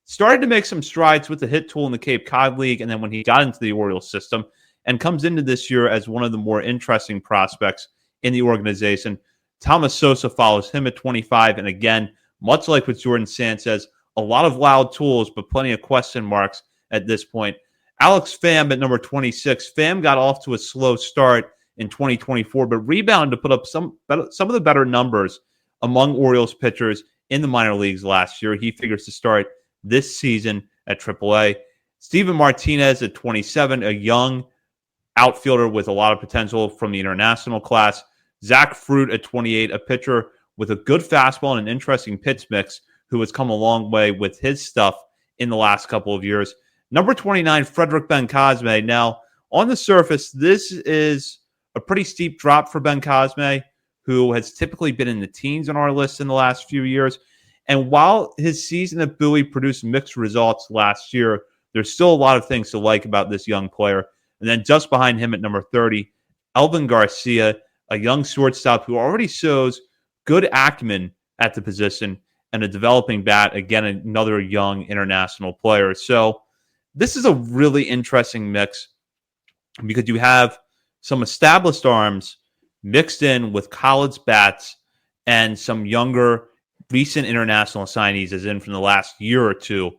started to make some strides with the hit tool in the Cape Cod League, and then when he got into the Orioles system, and comes into this year as one of the more interesting prospects in the organization. Thomas Sosa follows him at 25. And again, much like with Jordan Sanchez, a lot of loud tools, but plenty of question marks at this point. Alex Pham at number 26. Pham got off to a slow start in 2024, but rebounded to put up some of the better numbers among Orioles pitchers in the minor leagues last year. He figures to start this season at AAA. Steven Martinez at 27, a young outfielder with a lot of potential from the international class. Zach Fruit at 28, a pitcher with a good fastball and an interesting pitch mix who has come a long way with his stuff in the last couple of years. Number 29, Frederick Bencosme. Now, on the surface, this is a pretty steep drop for Bencosme, who has typically been in the teens on our list in the last few years. And while his season at Bowie produced mixed results last year, there's still a lot of things to like about this young player. And then just behind him at number 30, Elvin Garcia, a young shortstop who already shows good acumen at the position and a developing bat. Again, another young international player. So this is a really interesting mix because you have some established arms mixed in with college bats and some younger, recent international signees, as in from the last year or two.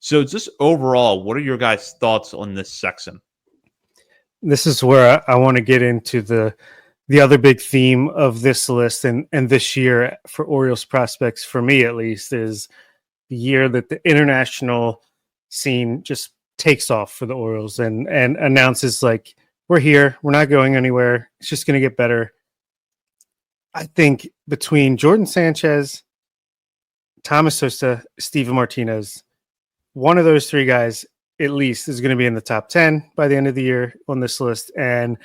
So, just overall, what are your guys' thoughts on this section? This is where I want to get into the other big theme of this list and this year for Orioles prospects, for me at least, is the year that the international scene just takes off for the Orioles and announces, like, we're here, we're not going anywhere, it's just going to get better. I think between Jordan Sanchez, Thomas Sosa, Steven Martinez, one of those three guys at least is going to be in the top 10 by the end of the year on this list. And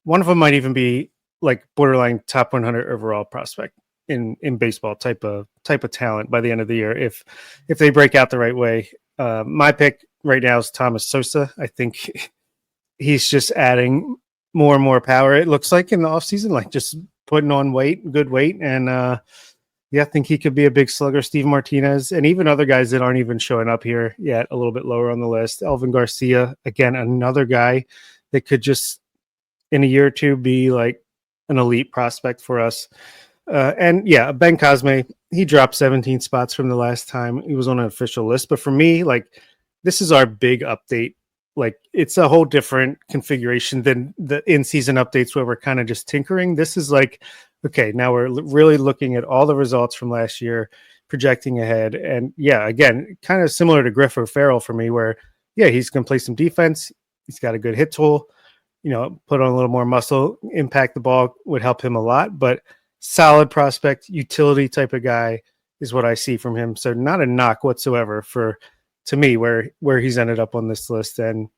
one of them might even be like borderline top 100 overall prospect in baseball type of talent by the end of the year if they break out the right way. My pick right now is Thomas Sosa. I think he's just adding more and more power, it looks like, in the offseason, like just putting on good weight. And I think he could be a big slugger. Steve Martinez and even other guys that aren't even showing up here yet, a little bit lower on the list. Elvin Garcia, again, another guy that could just in a year or two be like an elite prospect for us. Ben Cosme, he dropped 17 spots from the last time he was on an official list. But for me, like, this is our big update. Like, it's a whole different configuration than the in-season updates where we're kind of just tinkering. This is like, okay, now we're really looking at all the results from last year, projecting ahead. And again, kind of similar to Griff or Farrell for me, where he's going to play some defense. He's got a good hit tool, put on a little more muscle, impact the ball would help him a lot, but solid prospect, utility type of guy is what I see from him. So not a knock whatsoever to me where he's ended up on this list. And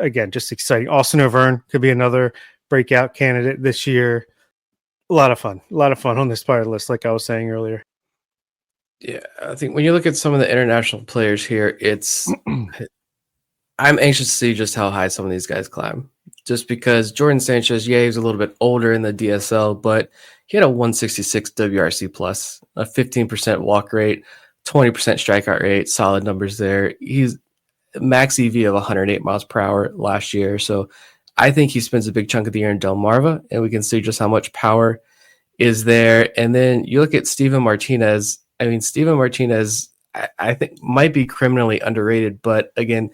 again, just exciting. Austin O'Verne could be another breakout candidate this year. A lot of fun on this part of the list, like I was saying earlier. Yeah, I think when you look at some of the international players here, I'm anxious to see just how high some of these guys climb. Just because Jordan Sanchez, he's a little bit older in the DSL, but he had a 166 WRC plus, a 15% walk rate, 20% strikeout rate, solid numbers there. He's max EV of 108 miles per hour last year. So I think he spends a big chunk of the year in Delmarva, and we can see just how much power is there. And then you look at Steven Martinez. I mean, Steven Martinez, I think might be criminally underrated, but again,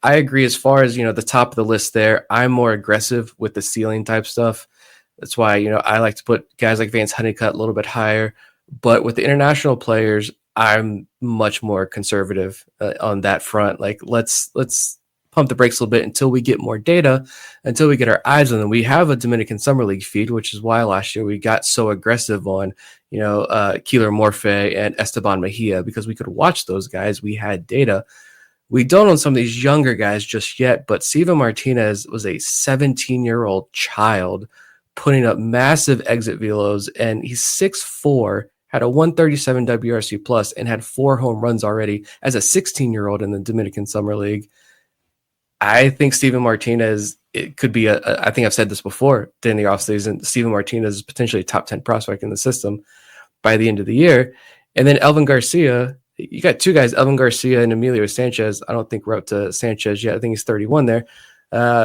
I agree as far as, the top of the list there, I'm more aggressive with the ceiling type stuff. That's why, I like to put guys like Vance Honeycutt a little bit higher, but with the international players, I'm much more conservative on that front. Like, let's pump the brakes a little bit until we get more data, until we get our eyes on them. We have a Dominican Summer League feed, which is why last year we got so aggressive on, Keeler Morphe and Esteban Mejia, because we could watch those guys. We had data. We don't on some of these younger guys just yet, but Steven Martinez was a 17-year-old child putting up massive exit velos, and he's 6'4", had a 137 WRC plus, and had 4 home runs already as a 16-year-old in the Dominican Summer League. I think Steven Martinez, it could be I think I've said this before during the offseason, Steven Martinez is potentially a top 10 prospect in the system by the end of the year. And then Elvin Garcia, you got two guys, Elvin Garcia and Emilio Sanchez. I don't think we're up to Sanchez yet. I think he's 31 there.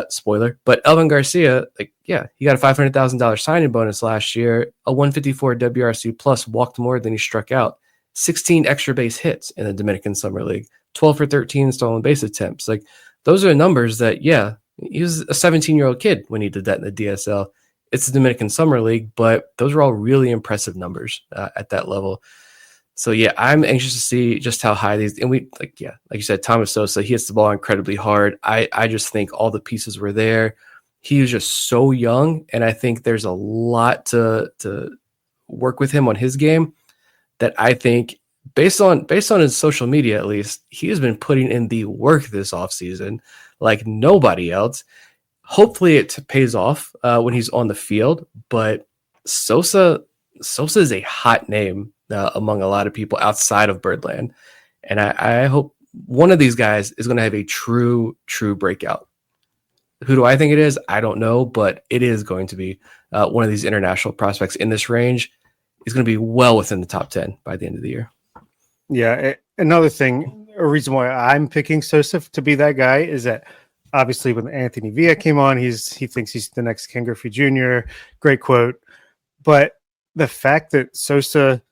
Spoiler. But Elvin Garcia, he got a $500,000 signing bonus last year, a 154 WRC plus, walked more than he struck out, 16 extra base hits in the Dominican Summer League, 12 for 13 stolen base attempts. Those are numbers that, he was a 17-year-old kid when he did that in the DSL. It's the Dominican Summer League, but those are all really impressive numbers at that level. So, I'm anxious to see just how high these, and like you said, Thomas Sosa, he hits the ball incredibly hard. I just think all the pieces were there. He was just so young, and I think there's a lot to work with him on his game that I think, based on his social media, at least, he has been putting in the work this offseason like nobody else. Hopefully it pays off when he's on the field, but Sosa is a hot name among a lot of people outside of Birdland. And I hope one of these guys is going to have a true breakout. Who do I think it is? I don't know, but it is going to be one of these international prospects in this range. He's going to be well within the top 10 by the end of the year. Yeah. Another thing, a reason why I'm picking Sosa to be that guy is that obviously when Anthony Villa came on, he thinks he's the next Ken Griffey Jr. Great quote. But the fact that Sosa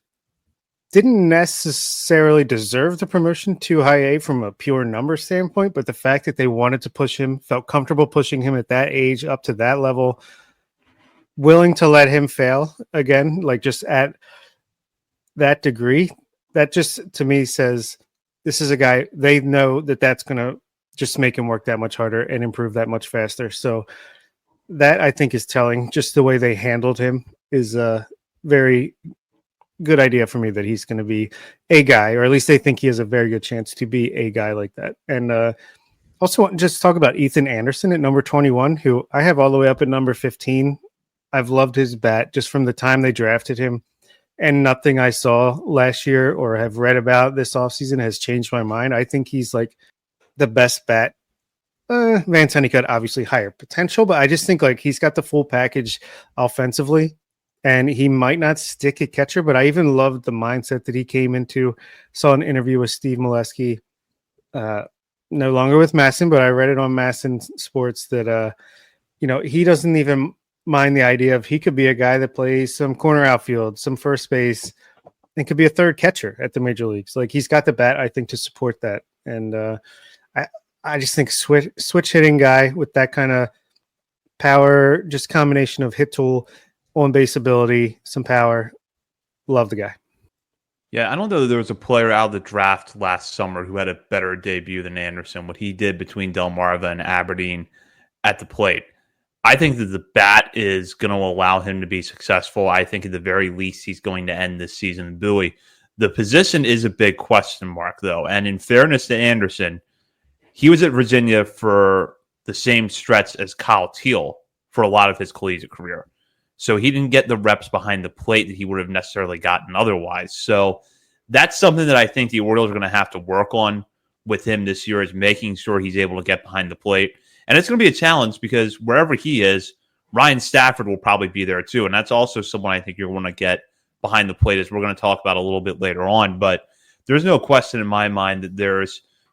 didn't necessarily deserve the promotion to high A from a pure number standpoint, but the fact that they wanted to push him, felt comfortable pushing him at that age up to that level, willing to let him fail again, like just at that degree, that just to me says this is a guy they know that's going to just make him work that much harder and improve that much faster. So that I think is telling. Just the way they handled him is a very good idea for me that he's going to be a guy, or at least they think he has a very good chance to be a guy like that. And also want to just talk about Ethan Anderson at number 21, who I have all the way up at number 15. I've loved his bat just from the time they drafted him, and nothing I saw last year or have read about this offseason has changed my mind. I think he's like the best bat. Van Honeycutt obviously higher potential, but I just think like he's got the full package offensively, and he might not stick at catcher, but I even loved the mindset that he came into. Saw an interview with Steve Molesky, no longer with Masson, but I read it on Masson Sports that, he doesn't even mind the idea of he could be a guy that plays some corner outfield, some first base, and could be a third catcher at the major leagues. Like he's got the bat, I think, to support that. And I just think switch hitting guy with that kind of power, just combination of hit tool, on base ability, some power. Love the guy. Yeah, I don't know that there was a player out of the draft last summer who had a better debut than Anderson. What he did between Delmarva and Aberdeen at the plate, I think that the bat is going to allow him to be successful. I think at the very least he's going to end this season in Bowie. The position is a big question mark, though. And in fairness to Anderson, he was at Virginia for the same stretch as Kyle Teal for a lot of his collegiate career. So he didn't get the reps behind the plate that he would have necessarily gotten otherwise. So that's something that I think the Orioles are going to have to work on with him this year, is making sure he's able to get behind the plate. And it's going to be a challenge because wherever he is, Ryan Stafford will probably be there too. And that's also someone I think you're going to get behind the plate, as we're going to talk about a little bit later on. But there's no question in my mind that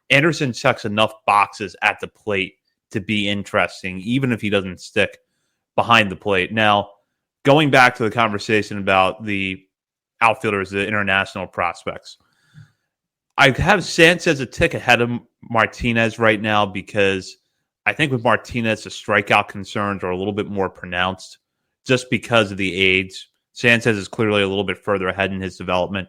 Anderson checks enough boxes at the plate to be interesting, even if he doesn't stick behind the plate. Now, going back to the conversation about the outfielders, the international prospects, I have Sanchez a tick ahead of Martinez right now because I think with Martinez, the strikeout concerns are a little bit more pronounced just because of the age. Sanchez is clearly a little bit further ahead in his development.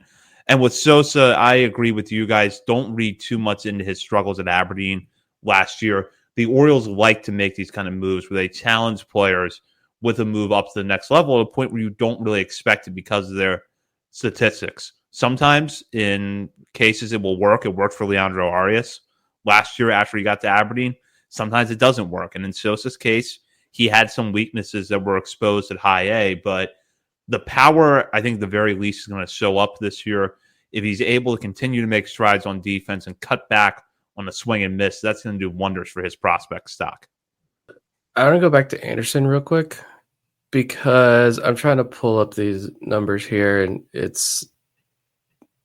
And with Sosa, I agree with you guys. Don't read too much into his struggles at Aberdeen last year. The Orioles like to make these kind of moves where they challenge players with a move up to the next level at a point where you don't really expect it because of their statistics. Sometimes in cases it will work. It worked for Leandro Arias last year after he got to Aberdeen. Sometimes it doesn't work. And in Sosa's case, he had some weaknesses that were exposed at high A, but the power, I think, the very least, is going to show up this year. If he's able to continue to make strides on defense and cut back on the swing and miss, that's going to do wonders for his prospect stock. I want to go back to Anderson real quick because I'm trying to pull up these numbers here and it's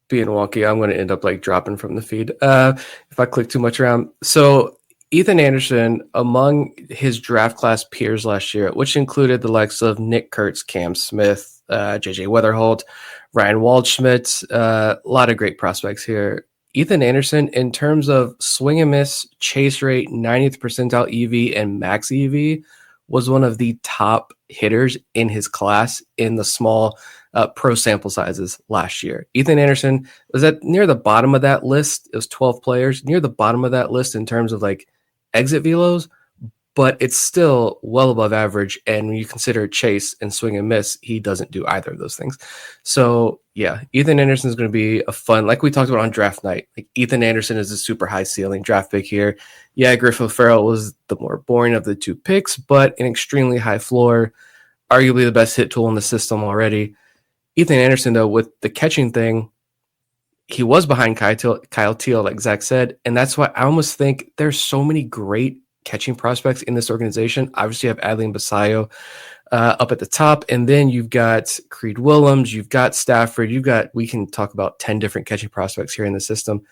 being wonky. I'm going to end up like dropping from the feed if I click too much around. So Ethan Anderson, among his draft class peers last year, which included the likes of Nick Kurtz, Cam Smith, JJ Weatherholt, Ryan Waldschmidt, a lot of great prospects here. Ethan Anderson, in terms of swing and miss, chase rate, 90th percentile EV, and max EV, was one of the top hitters in his class in the small pro sample sizes last year. Ethan Anderson was at near the bottom of that list. It was 12 players, near the bottom of that list in terms of like exit velos, but it's still well above average. And when you consider chase and swing and miss, he doesn't do either of those things. So yeah, Ethan Anderson is going to be a fun, like we talked about on draft night. Like Ethan Anderson is a super high ceiling draft pick here. Yeah, Griffith Farrell was the more boring of the two picks, but an extremely high floor, arguably the best hit tool in the system already. Ethan Anderson, though, with the catching thing, he was behind Kyle Teal, like Zach said, and that's why I almost think there's so many great catching prospects in this organization. Obviously, you have Adley Basayo up at the top, and then you've got Creed Willems, you've got Stafford, we can talk about 10 different catching prospects here in the system.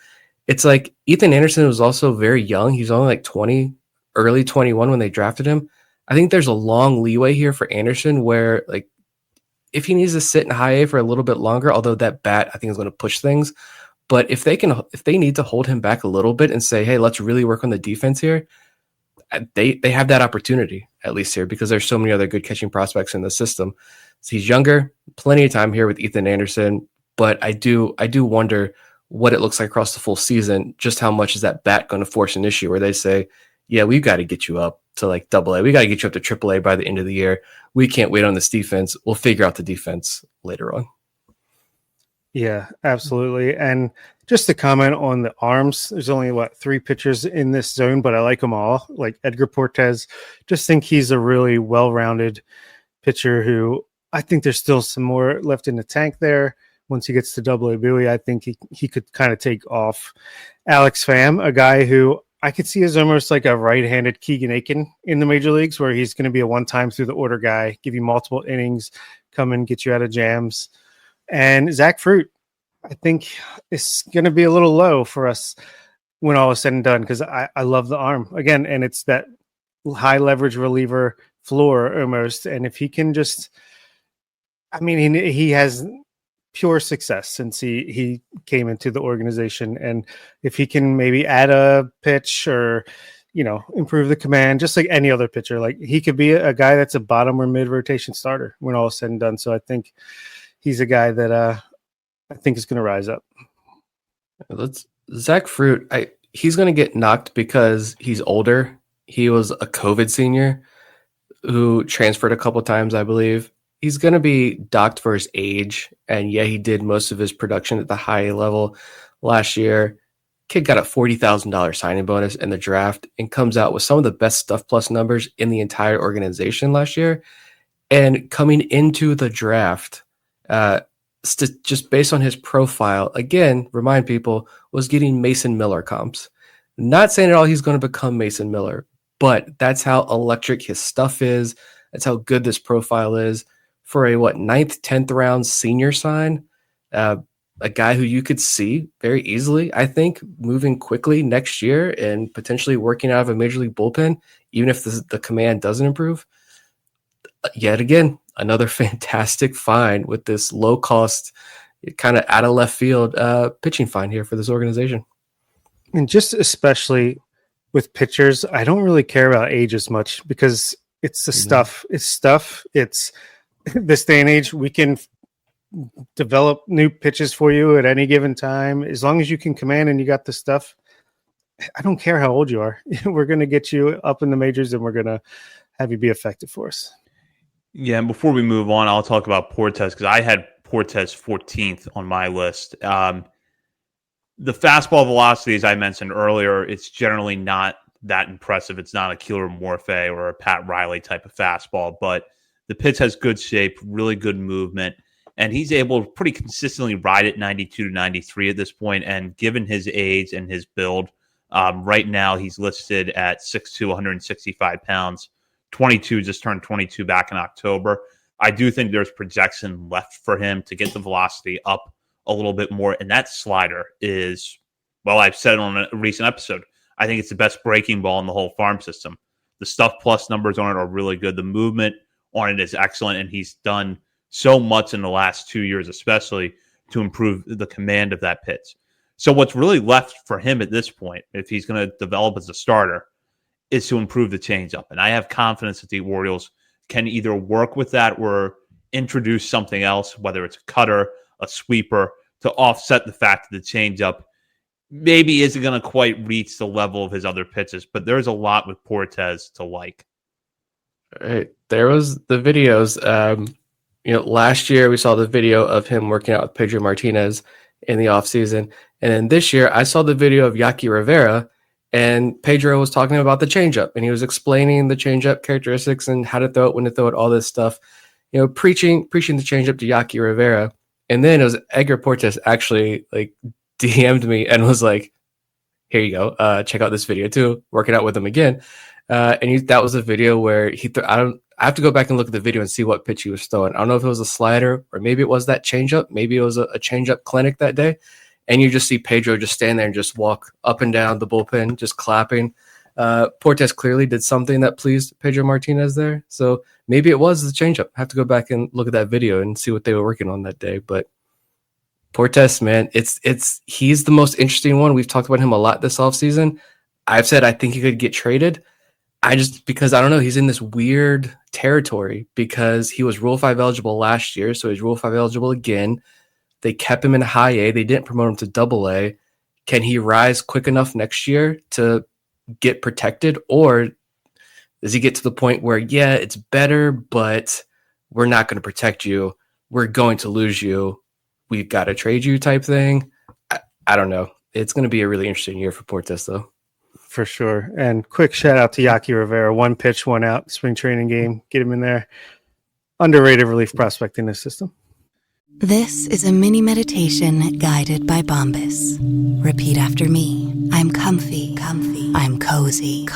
It's like Ethan Anderson was also very young. He's only like 20 early 21 when they drafted him. I think there's a long leeway here for Anderson where, like, if he needs to sit in high A for a little bit longer, although that bat I think is going to push things, but if they need to hold him back a little bit and say, hey, let's really work on the defense here, they have that opportunity at least here because there's so many other good catching prospects in the system. So he's younger, plenty of time here with Ethan Anderson, but I do wonder what it looks like across the full season. Just how much is that bat going to force an issue where they say, yeah, we've got to get you up to like AA. We got to get you up to AAA by the end of the year. We can't wait on this defense. We'll figure out the defense later on. Yeah, absolutely. And just to comment on the arms, there's only 3 pitchers in this zone, but I like them all. Like Edgar Portes, just think he's a really well-rounded pitcher who I think there's still some more left in the tank there. Once he gets to AA Bowie, I think he could kind of take off. Alex Pham, a guy who I could see as almost like a right-handed Keegan Aiken in the major leagues, where he's going to be a one-time through the order guy, give you multiple innings, come and get you out of jams. And Zach Fruit, I think it's going to be a little low for us when all is said and done because I love the arm again, and it's that high leverage reliever floor almost. And if he can just, I mean, he has pure success since he came into the organization, and if he can maybe add a pitch or improve the command, just like any other pitcher, like he could be a guy that's a bottom or mid rotation starter when all is said and done. So I think he's a guy that I think is going to rise up. Zach Fruit, he's going to get knocked because he's older. He was a COVID senior who transferred a couple times, I believe. He's going to be docked for his age. And yeah, he did most of his production at the high level last year. Kid got a $40,000 signing bonus in the draft and comes out with some of the best stuff plus numbers in the entire organization last year. And coming into the draft, just based on his profile, again, remind people, was getting Mason Miller comps. Not saying at all he's going to become Mason Miller, but that's how electric his stuff is. That's how good this profile is for a 9th, 10th round senior sign. A guy who you could see very easily, I think, moving quickly next year and potentially working out of a major league bullpen, even if the command doesn't improve. Yet again, another fantastic find with this low cost, kind of out of left field pitching find here for this organization. And just especially with pitchers, I don't really care about age as much because it's the stuff. It's stuff. It's this day and age, we can develop new pitches for you at any given time. As long as you can command and you got the stuff, I don't care how old you are. We're going to get you up in the majors and we're going to have you be effective for us. Yeah, and before we move on, I'll talk about Portes because I had Portes 14th on my list. The fastball velocity, as I mentioned earlier, it's generally not that impressive. It's not a Keeler Morphe or a Pat Riley type of fastball, but the pitch has good shape, really good movement, and he's able to pretty consistently ride at 92 to 93 at this point. And given his age and his build, right now he's listed at 6'2", 165 pounds. 22, just turned 22 back in October. I do think there's projection left for him to get the velocity up a little bit more. And that slider is, well, I've said on a recent episode, I think it's the best breaking ball in the whole farm system. The stuff plus numbers on it are really good. The movement on it is excellent. And he's done so much in the last 2 years, especially to improve the command of that pitch. So what's really left for him at this point, if he's going to develop as a starter, is to improve the changeup. And I have confidence that the Orioles can either work with that or introduce something else, whether it's a cutter, a sweeper, to offset the fact that the changeup maybe isn't going to quite reach the level of his other pitches. But there's a lot with Portes to like. Right. There was the videos. Last year we saw the video of him working out with Pedro Martinez in the offseason. And then this year I saw the video of Yaki Rivera, and Pedro was talking about the changeup, and he was explaining the changeup characteristics and how to throw it, when to throw it, all this stuff, preaching the changeup to Yaki Rivera. And then it was Edgar Portes actually DM'd me and was like, here you go. Check out this video too. Working out with him again. That was a video where I have to go back and look at the video and see what pitch he was throwing. I don't know if it was a slider or maybe it was that changeup. Maybe it was a changeup clinic that day. And you just see Pedro just stand there and just walk up and down the bullpen, just clapping. Portes clearly did something that pleased Pedro Martinez there. So maybe it was the changeup. I have to go back and look at that video and see what they were working on that day. But Portes, man, he's the most interesting one. We've talked about him a lot this offseason. I've said I think he could get traded. Because I don't know, he's in this weird territory because he was Rule 5 eligible last year, so he's Rule 5 eligible again. They kept him in high A. They didn't promote him to double A. Can he rise quick enough next year to get protected? Or does he get to the point where, yeah, it's better, but we're not going to protect you. We're going to lose you. We've got to trade you type thing. I don't know. It's going to be a really interesting year for Portes, though. For sure. And quick shout out to Yaki Rivera. 1 pitch, 1 out, spring training game. Get him in there. Underrated relief prospect in this system. This is a mini meditation guided by Bombas. Repeat after me. I'm comfy. I'm cozy.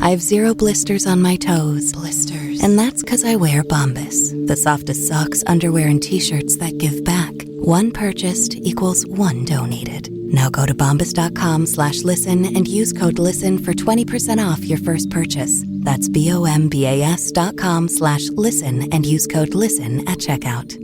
I have 0 blisters on my toes. And that's because I wear Bombas, the softest socks, underwear, and t-shirts that give back. 1 purchased equals 1 donated. Now go to bombas.com/listen and use code LISTEN for 20% off your first purchase. That's bombas.com/listen and use code LISTEN at checkout.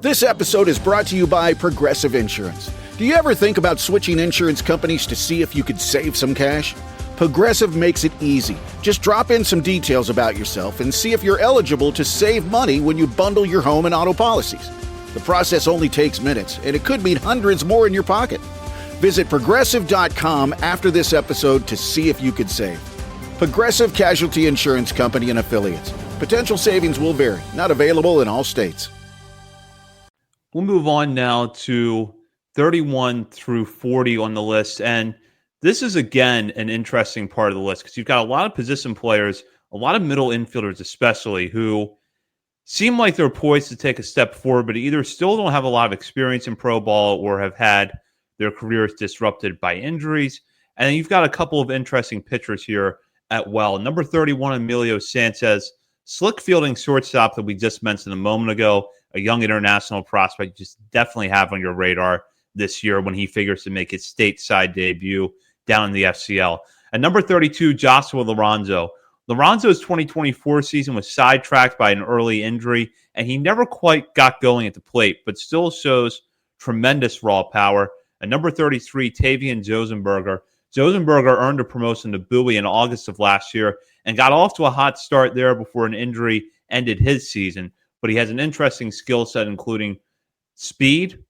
This episode is brought to you by Progressive Insurance. Do you ever think about switching insurance companies to see if you could save some cash? Progressive makes it easy. Just drop in some details about yourself and see if you're eligible to save money when you bundle your home and auto policies. The process only takes minutes, and it could mean hundreds more in your pocket. Visit Progressive.com after this episode to see if you could save. Progressive Casualty Insurance Company and Affiliates. Potential savings will vary. Not available in all states. We'll move on now to 31 through 40 on the list. And this is, again, an interesting part of the list because you've got a lot of position players, a lot of middle infielders especially, who seem like they're poised to take a step forward, but either still don't have a lot of experience in pro ball or have had their careers disrupted by injuries. And then you've got a couple of interesting pitchers here at well. Number 31, Emilio Sanchez, slick fielding shortstop that we just mentioned a moment ago, a young international prospect you just definitely have on your radar this year when he figures to make his stateside debut down in the FCL. At number 32, Joshua Lorenzo. Lorenzo's 2024 season was sidetracked by an early injury, and he never quite got going at the plate, but still shows tremendous raw power. At number 33, Tavian Josenberger. Josenberger earned a promotion to Bowie in August of last year and got off to a hot start there before an injury ended his season. But he has an interesting skill set, including speed,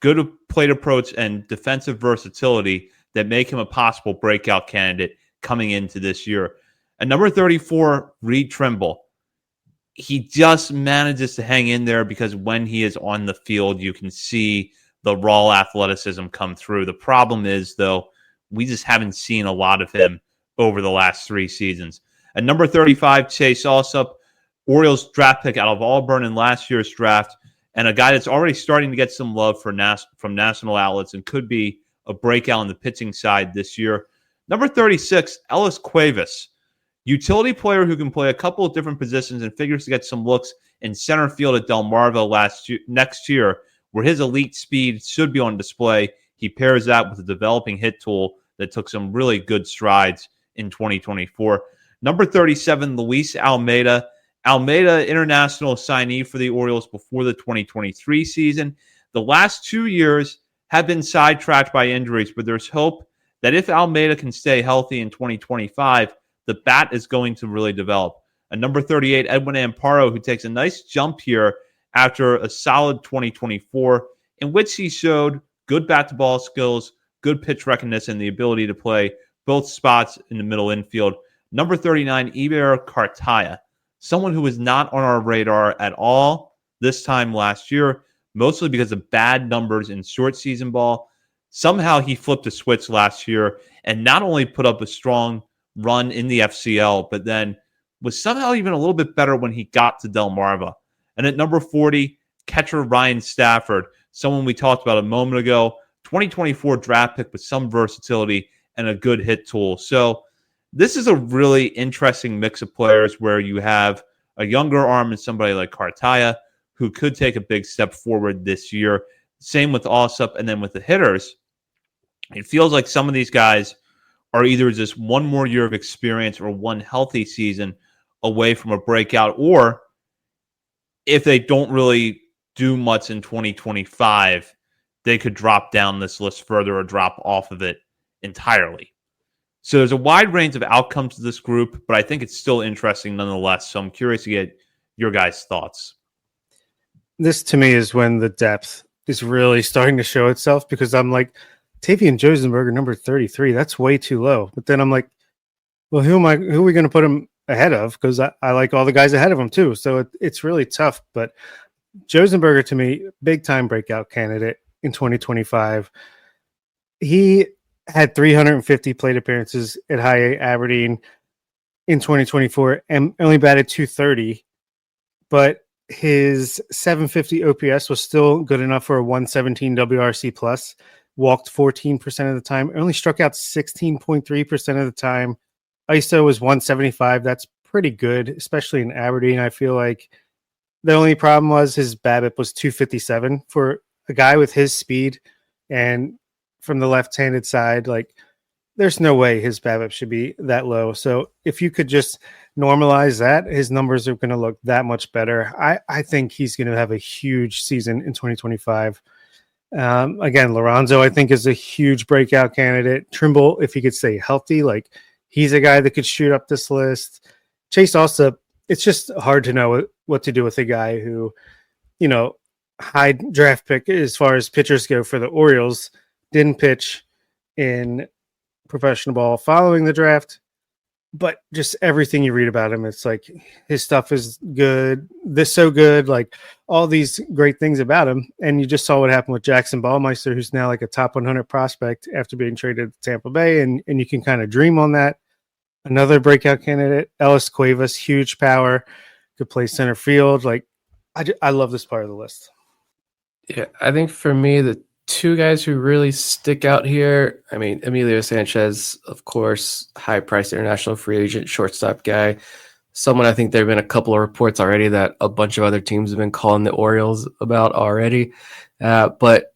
good plate approach, and defensive versatility that make him a possible breakout candidate coming into this year. At number 34, Reed Trimble. He just manages to hang in there because when he is on the field, you can see the raw athleticism come through. The problem is, though, we just haven't seen a lot of him over the last 3 seasons. At number 35, Chase Alsop, Orioles draft pick out of Auburn in last year's draft, and a guy that's already starting to get some love from national outlets and could be a breakout on the pitching side this year. Number 36, Ellis Cuevas. Utility player who can play a couple of different positions and figures to get some looks in center field at Delmarva next year, where his elite speed should be on display. He pairs that with a developing hit tool that took some really good strides in 2024. Number 37, Luis Almeida. Almeida, international signee for the Orioles before the 2023 season. The last 2 years have been sidetracked by injuries, but there's hope that if Almeida can stay healthy in 2025, the bat is going to really develop. At number 38, Edwin Amparo, who takes a nice jump here after a solid 2024, in which he showed good bat-to-ball skills, good pitch recognition, and the ability to play both spots in the middle infield. Number 39, Iber Cartaya, someone who was not on our radar at all this time last year, mostly because of bad numbers in short season ball. Somehow he flipped a switch last year and not only put up a strong run in the FCL, but then was somehow even a little bit better when he got to Delmarva. And at number 40, catcher Ryan Stafford, someone we talked about a moment ago, 2024 draft pick with some versatility and a good hit tool. So this is a really interesting mix of players where you have a younger arm and somebody like Cartaya who could take a big step forward this year. Same with Alsop, and then with the hitters, it feels like some of these guys are either just one more year of experience or one healthy season away from a breakout, or if they don't really do much in 2025, they could drop down this list further or drop off of it entirely. So there's a wide range of outcomes to this group, but I think it's still interesting nonetheless. So I'm curious to get your guys' thoughts. This to me is when the depth is really starting to show itself, because I'm like, Tavian Josenberger, number 33, that's way too low. But then I'm like, well, who are we going to put him ahead of? Because I like all the guys ahead of him too. So it's really tough. But Josenberger, to me, big time breakout candidate in 2025. He had 350 plate appearances at High A Aberdeen in 2024 and only batted 230. But his 750 OPS was still good enough for a 117 WRC plus. Walked 14% of the time, only struck out 16.3% of the time. ISO was 175. That's pretty good, especially in Aberdeen. I feel like the only problem was his BABIP was 257 for a guy with his speed and from the left-handed side. Like, there's no way his BABIP should be that low. So if you could just normalize that, his numbers are going to look that much better. I think he's going to have a huge season in 2025. Again, Lorenzo, I think, is a huge breakout candidate. Trimble, if he could stay healthy, like, he's a guy that could shoot up this list. Chase also, it's just hard to know what to do with a guy who, high draft pick as far as pitchers go for the Orioles, didn't pitch in professional ball following the draft. But just everything you read about him, it's like his stuff is good. This so good, like all these great things about him. And you just saw what happened with Jackson Ballmeister, who's now like a top 100 prospect after being traded to Tampa Bay. And you can kind of dream on that. Another breakout candidate, Ellis Cuevas, huge power, could play center field. Like, I love this part of the list. Yeah, I think for me, the two guys who really stick out here, I mean, Emilio Sanchez, of course, high-priced international free agent, shortstop guy. Someone, I think there have been a couple of reports already that a bunch of other teams have been calling the Orioles about already. But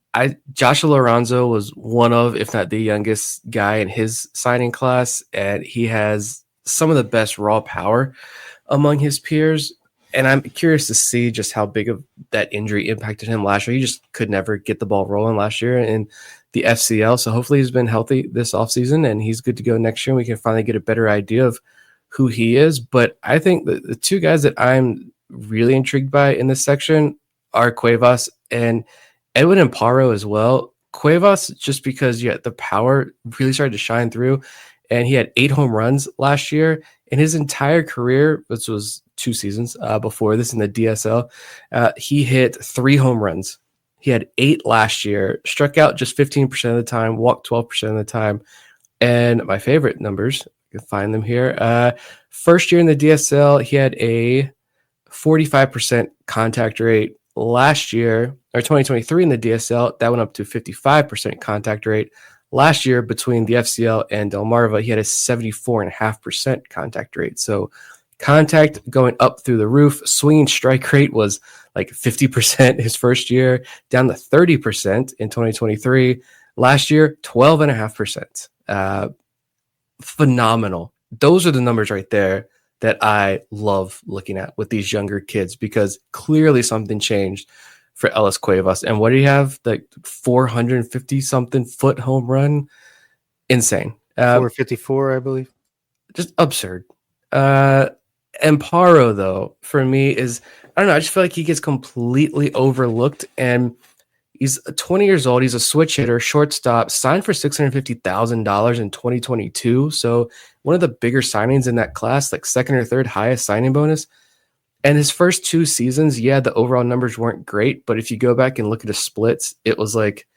Joshua Lorenzo was one of, if not the youngest guy in his signing class, and he has some of the best raw power among his peers. And I'm curious to see just how big of that injury impacted him last year. He just could never get the ball rolling last year in the FCL. So hopefully he's been healthy this offseason and he's good to go next year. And we can finally get a better idea of who he is. But I think the two guys that I'm really intrigued by in this section are Cuevas and Edwin Amparo as well. Cuevas, just because the power really started to shine through, and he had 8 home runs last year. In his entire career, which was 2 seasons before this in the DSL, he hit 3 home runs. He had 8 last year, struck out just 15% of the time, walked 12% of the time. And my favorite numbers, you can find them here. First year in the DSL, he had a 45% contact rate. Last year, or 2023 in the DSL, that went up to 55% contact rate. Last year, between the FCL and Delmarva, he had a 74.5% contact rate. So contact going up through the roof. Swinging strike rate was like 50% his first year, down to 30% in 2023. Last year, 12.5%. Phenomenal. Those are the numbers right there that I love looking at with these younger kids, because clearly something changed for Ellis Cuevas. And what do you have? Like 450 something foot home run? Insane. 454, I believe. Just absurd. Amparo, though, for me is, I don't know, I just feel like he gets completely overlooked. And he's 20 years old. He's a switch hitter, shortstop, signed for $650,000 in 2022. So one of the bigger signings in that class, like second or third highest signing bonus. And his first 2 seasons, the overall numbers weren't great. But if you go back and look at his splits, it was like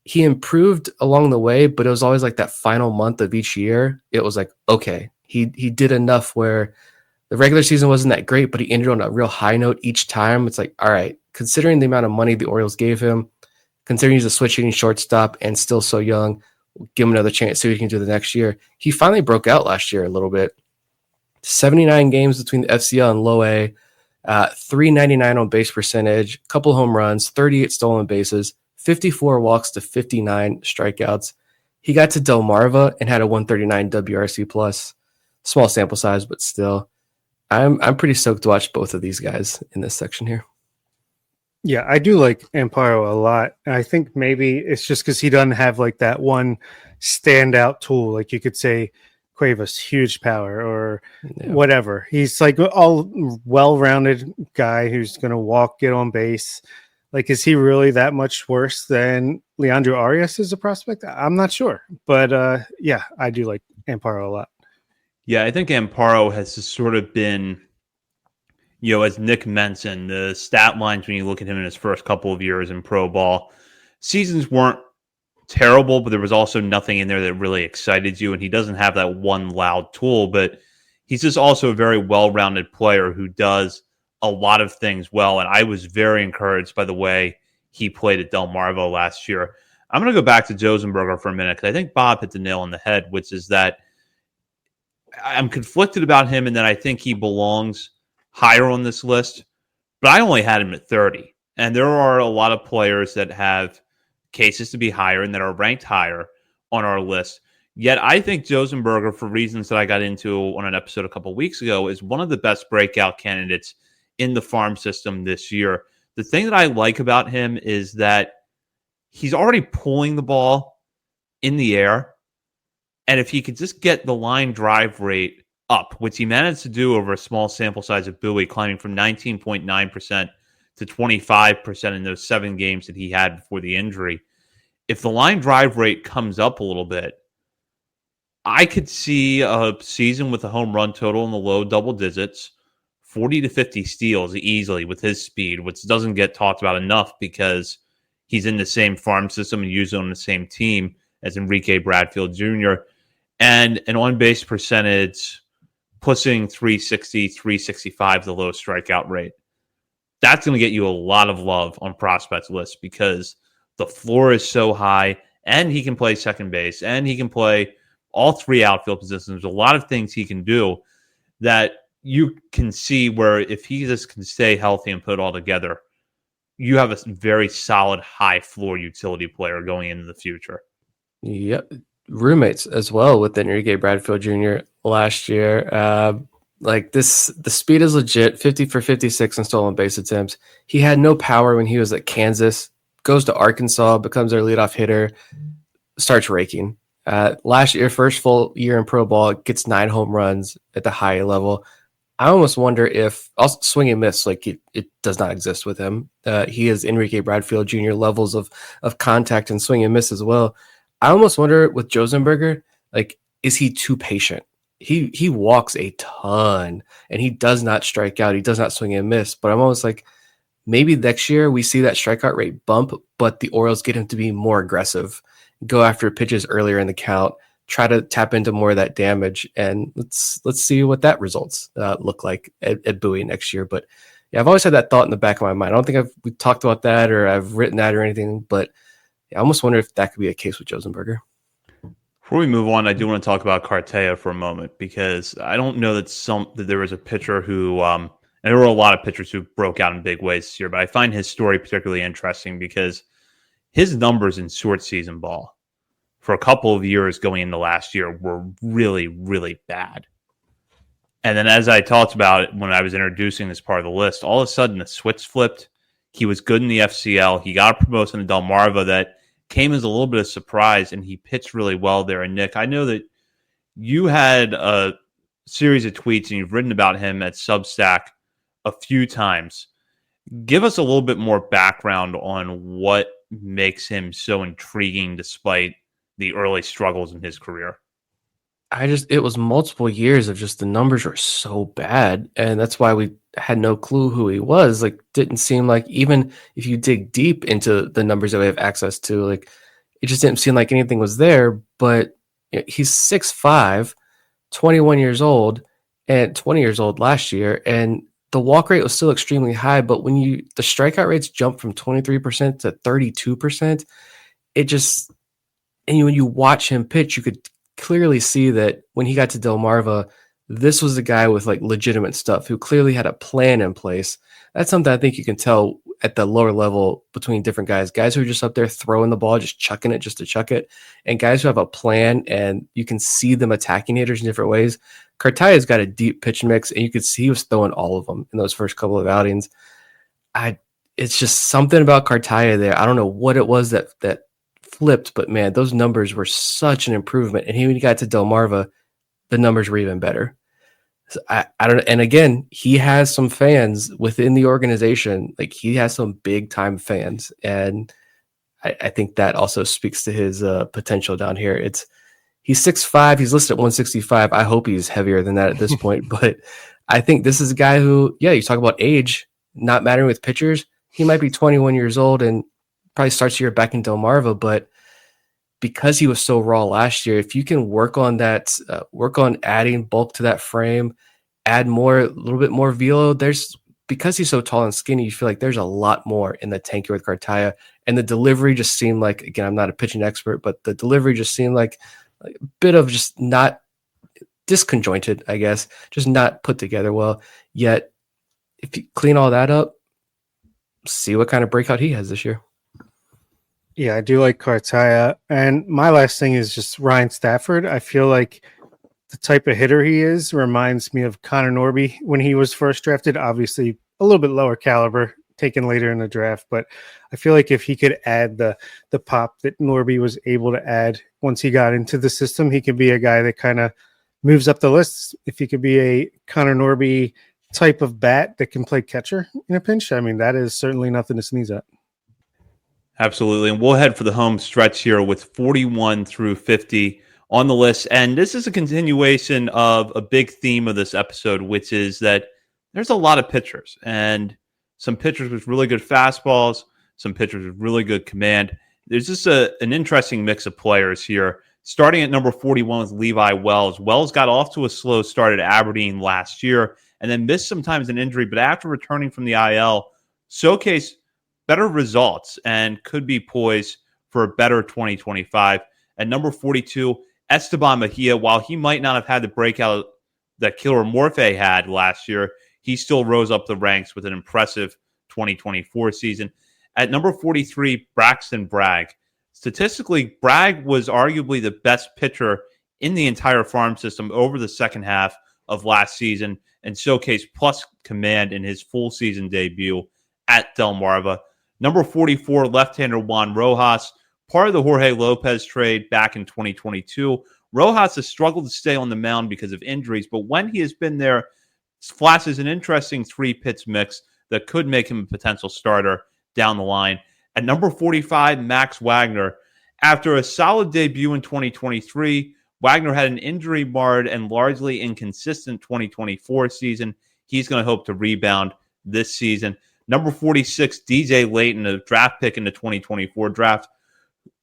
he improved along the way, but it was always like that final month of each year. It was like, okay, he did enough where the regular season wasn't that great, but he ended on a real high note each time. It's like, all right, considering the amount of money the Orioles gave him, considering he's a switch hitting shortstop and still so young, we'll give him another chance, see what he can do the next year. He finally broke out last year a little bit. 79 games between the FCL and low A, 399 on base percentage, couple home runs, 38 stolen bases, 54 walks to 59 strikeouts. He got to Delmarva and had a 139 WRC plus. Small sample size, but still. I'm pretty stoked to watch both of these guys in this section here. Yeah, I do like Amparo a lot. I think maybe it's just because he doesn't have like that one standout tool. Like you could say Cuevas, huge power or whatever. He's like all well-rounded guy who's going to walk, get on base. Like, is he really that much worse than Leandro Arias as a prospect? I'm not sure. But yeah, I do like Amparo a lot. Yeah, I think Amparo has just sort of been, as Nick mentioned, the stat lines when you look at him in his first couple of years in pro ball, seasons weren't terrible, but there was also nothing in there that really excited you. And he doesn't have that one loud tool, but he's just also a very well-rounded player who does a lot of things well. And I was very encouraged by the way he played at Delmarva last year. I'm going to go back to Josenberger for a minute because I think Bob hit the nail on the head, which is that I'm conflicted about him and that I think he belongs higher on this list, but I only had him at 30. And there are a lot of players that have cases to be higher and that are ranked higher on our list. Yet I think Josenberger, for reasons that I got into on an episode a couple of weeks ago, is one of the best breakout candidates in the farm system this year. The thing that I like about him is that he's already pulling the ball in the air. And if he could just get the line drive rate up, which he managed to do over a small sample size of Bowie, climbing from 19.9% to 25% in those 7 games that he had before the injury. If the line drive rate comes up a little bit, I could see a season with a home run total in the low double digits, 40 to 50 steals easily with his speed, which doesn't get talked about enough because he's in the same farm system and usually on the same team as Enrique Bradfield Jr., and an on-base percentage pushing 360, 365, the low strikeout rate. That's going to get you a lot of love on prospects lists because the floor is so high, and he can play second base, and he can play all 3 outfield positions. There's a lot of things he can do that you can see where if he just can stay healthy and put it all together, you have a very solid high floor utility player going into the future. Yep. Roommates as well with Enrique Bradfield Jr. last year. The speed is legit, 50 for 56 in stolen base attempts. He had no power when he was at Kansas, goes to Arkansas, becomes their leadoff hitter, starts raking. Last year, first full year in pro ball, gets 9 home runs at the high level. I almost wonder if also swing and miss, like it does not exist with him. He has Enrique Bradfield Jr. levels of contact and swing and miss as well. I almost wonder with Josenberger, like, is he too patient? He walks a ton and he does not strike out. He does not swing and miss. But I'm almost like, maybe next year we see that strikeout rate bump, but the Orioles get him to be more aggressive, go after pitches earlier in the count, try to tap into more of that damage, and let's see what that results look like at Bowie next year. But yeah, I've always had that thought in the back of my mind. I don't think we talked about that or I've written that or anything, but I almost wonder if that could be a case with Josenberger. Before we move on, I do want to talk about Cartea for a moment because I don't know that there was a pitcher who, and there were a lot of pitchers who broke out in big ways this year, but I find his story particularly interesting because his numbers in short season ball for a couple of years going into last year were really, really bad. And then as I talked about it when I was introducing this part of the list, all of a sudden the switch flipped. He was good in the FCL. He got a promotion to Delmarva that came as a little bit of surprise, and he pitched really well there. And Nick, I know that you had a series of tweets and you've written about him at Substack a few times. Give us a little bit more background on what makes him so intriguing despite the early struggles in his career. It was multiple years of just the numbers were so bad. And that's why we had no clue who he was. Like, didn't seem like, even if you dig deep into the numbers that we have access to, like, it just didn't seem like anything was there. But he's 6'5", 21 years old, and 20 years old last year. And the walk rate was still extremely high. But when the strikeout rates jumped from 23% to 32%, when you watch him pitch, you could clearly see that when he got to Delmarva, this was a guy with like legitimate stuff who clearly had a plan in place. That's something I think you can tell at the lower level between different guys who are just up there throwing the ball, just chucking it just to chuck it, and guys who have a plan and you can see them attacking hitters in different ways. Cartia's got a deep pitch mix, and you could see he was throwing all of them in those first couple of outings. It's just something about Cartia there. I don't know what it was that flipped, but man, those numbers were such an improvement. And when he got to Delmarva, the numbers were even better. So I don't know. And again, he has some fans within the organization. Like, he has some big time fans. And I think that also speaks to his potential down here. He's 6'5", he's listed at 165. I hope he's heavier than that at this point. But I think this is a guy who, you talk about age not mattering with pitchers. He might be 21 years old and probably starts the year back in Delmarva, but because he was so raw last year, if you can work on that, work on adding bulk to that frame, add a little bit more velo, because he's so tall and skinny, you feel like there's a lot more in the tank here with Cartia. And the delivery just seemed like, again, I'm not a pitching expert, but the delivery just seemed like a bit of just not disconjointed, I guess, just not put together well. Yet, if you clean all that up, see what kind of breakout he has this year. Yeah, I do like Cartia. And my last thing is just Ryan Stafford. I feel like the type of hitter he is reminds me of Connor Norby when he was first drafted. Obviously, a little bit lower caliber, taken later in the draft. But I feel like if he could add the pop that Norby was able to add once he got into the system, he could be a guy that kind of moves up the list. If he could be a Connor Norby type of bat that can play catcher in a pinch, I mean, that is certainly nothing to sneeze at. Absolutely. And we'll head for the home stretch here with 41 through 50 on the list. And this is a continuation of a big theme of this episode, which is that there's a lot of pitchers, and some pitchers with really good fastballs, some pitchers with really good command. There's just an interesting mix of players here. Starting at number 41 with Levi Wells. Wells got off to a slow start at Aberdeen last year and then missed sometimes an injury, but after returning from the IL, showcased better results and could be poised for a better 2025. At number 42, Esteban Mejia, while he might not have had the breakout that Killer Morphe had last year, he still rose up the ranks with an impressive 2024 season. At number 43, Braxton Bragg. Statistically, Bragg was arguably the best pitcher in the entire farm system over the second half of last season and showcased plus command in his full season debut at Delmarva. Number 44, left-hander Juan Rojas, part of the Jorge Lopez trade back in 2022. Rojas has struggled to stay on the mound because of injuries, but when he has been there, flashes an interesting three-pitch mix that could make him a potential starter down the line. At number 45, Max Wagner. After a solid debut in 2023, Wagner had an injury-marred and largely inconsistent 2024 season. He's going to hope to rebound this season. Number 46, DJ Layton, a draft pick in the 2024 draft.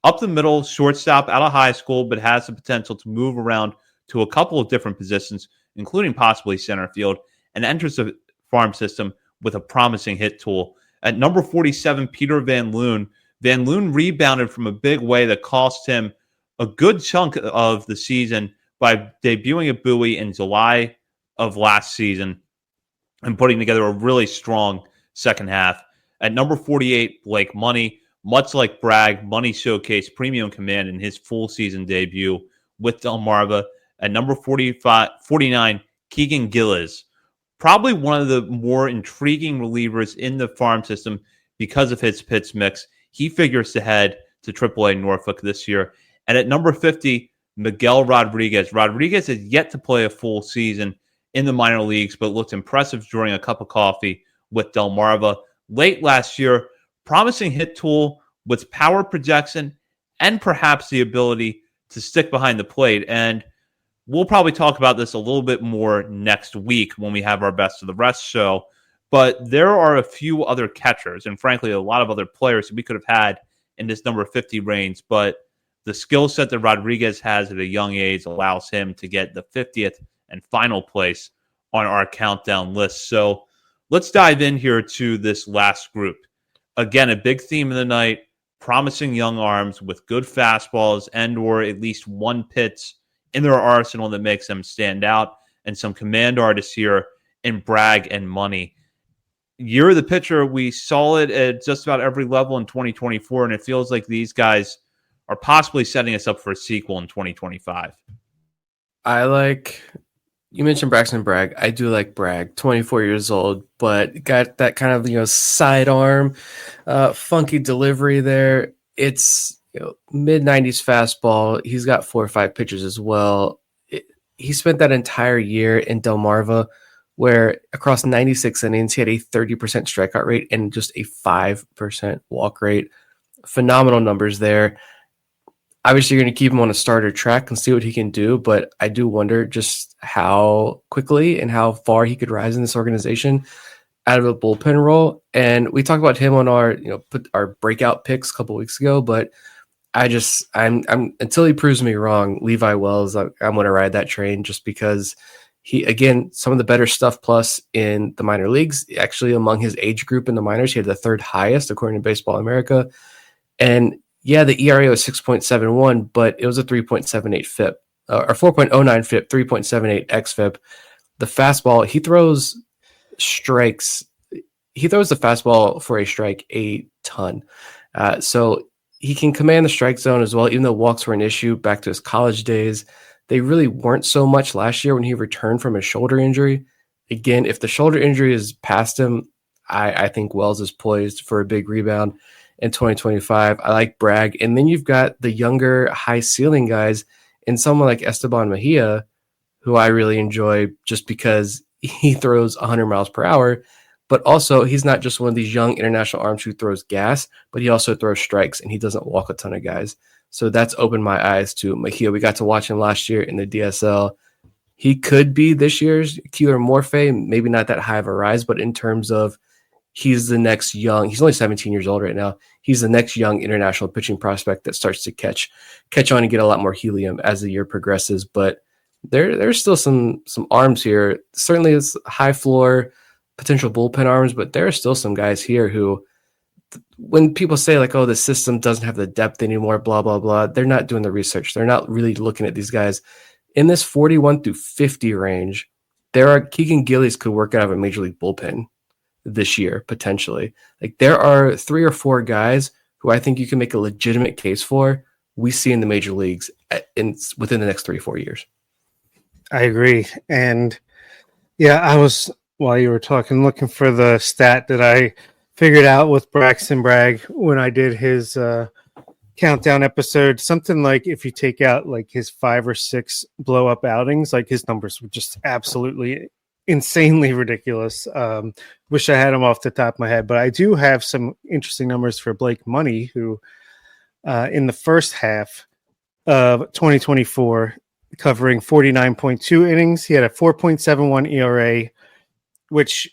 Up the middle, shortstop out of high school, but has the potential to move around to a couple of different positions, including possibly center field, and enters the farm system with a promising hit tool. At number 47, Peter Van Loon. Van Loon rebounded from a big way that cost him a good chunk of the season by debuting at Bowie in July of last season and putting together a really strong second half. At number 48, Blake Money. Much like Bragg, Money showcased premium command in his full season debut with Delmarva. At number 49, Keegan Gillis. Probably one of the more intriguing relievers in the farm system because of his pitch mix. He figures to head to AAA Norfolk this year. And at number 50, Miguel Rodriguez. Rodriguez has yet to play a full season in the minor leagues, but looked impressive during a cup of coffee with Delmarva late last year. Promising hit tool with power projection and perhaps the ability to stick behind the plate. And we'll probably talk about this a little bit more next week when we have our Best of the Rest show. But there are a few other catchers and, frankly, a lot of other players that we could have had in this number 50 range. But the skill set that Rodriguez has at a young age allows him to get the 50th and final place on our countdown list. So let's dive in here to this last group. Again, a big theme of the night, promising young arms with good fastballs and or at least one pitch in their arsenal that makes them stand out, and some command artists here in Bragg and Money. You're the pitcher. We saw it at just about every level in 2024, and it feels like these guys are possibly setting us up for a sequel in 2025. I like, you mentioned Braxton Bragg. I do like Bragg, 24 years old, but got that kind of, sidearm, funky delivery there. It's, mid 90s fastball. He's got 4 or 5 pitches as well. He spent that entire year in Delmarva where across 96 innings, he had a 30% strikeout rate and just a 5% walk rate. Phenomenal numbers there. Obviously, you're going to keep him on a starter track and see what he can do, but I do wonder just how quickly and how far he could rise in this organization out of a bullpen role. And we talked about him on our, put our breakout picks a couple weeks ago, but I'm until he proves me wrong, Levi Wells, I'm going to ride that train just because he, again, some of the better stuff plus in the minor leagues, actually among his age group in the minors, he had the 3rd highest according to Baseball America. And yeah, the ERA was 6.71, but it was a 3.78 FIP, or 4.09 FIP, 3.78 xFIP. The fastball, he throws strikes. He throws the fastball for a strike a ton. So he can command the strike zone as well, even though walks were an issue back to his college days. They really weren't so much last year when he returned from his shoulder injury. Again, if the shoulder injury is past him, I think Wells is poised for a big rebound in 2025. I like Bragg. And then you've got the younger high ceiling guys and someone like Esteban Mejia, who I really enjoy just because he throws 100 miles per hour, but also he's not just one of these young international arms who throws gas, but he also throws strikes and he doesn't walk a ton of guys. So that's opened my eyes to Mejia. We got to watch him last year in the DSL. He could be this year's Keeler Morphe, maybe not that high of a rise, but in terms of he's the next young, he's only 17 years old right now. He's the next young international pitching prospect that starts to catch on and get a lot more helium as the year progresses. But there's still some arms here. Certainly it's high floor potential bullpen arms, but there are still some guys here who, when people say like, oh, the system doesn't have the depth anymore, blah, blah, blah, they're not doing the research. They're not really looking at these guys in this 41 through 50 range. Keegan Gillies could work out of a major league bullpen this year, potentially. Like there are 3 or 4 guys who I think you can make a legitimate case for we see in the major leagues within the next 3 or 4 years. I agree. And yeah, I was, while you were talking, looking for the stat that I figured out with Braxton Bragg when I did his countdown episode. Something like if you take out like his 5 or 6 blow up outings, like his numbers were just absolutely insanely ridiculous. Wish I had him off the top of my head, but I do have some interesting numbers for Blake Money, who in the first half of 2024, covering 49.2 innings, he had a 4.71 ERA, which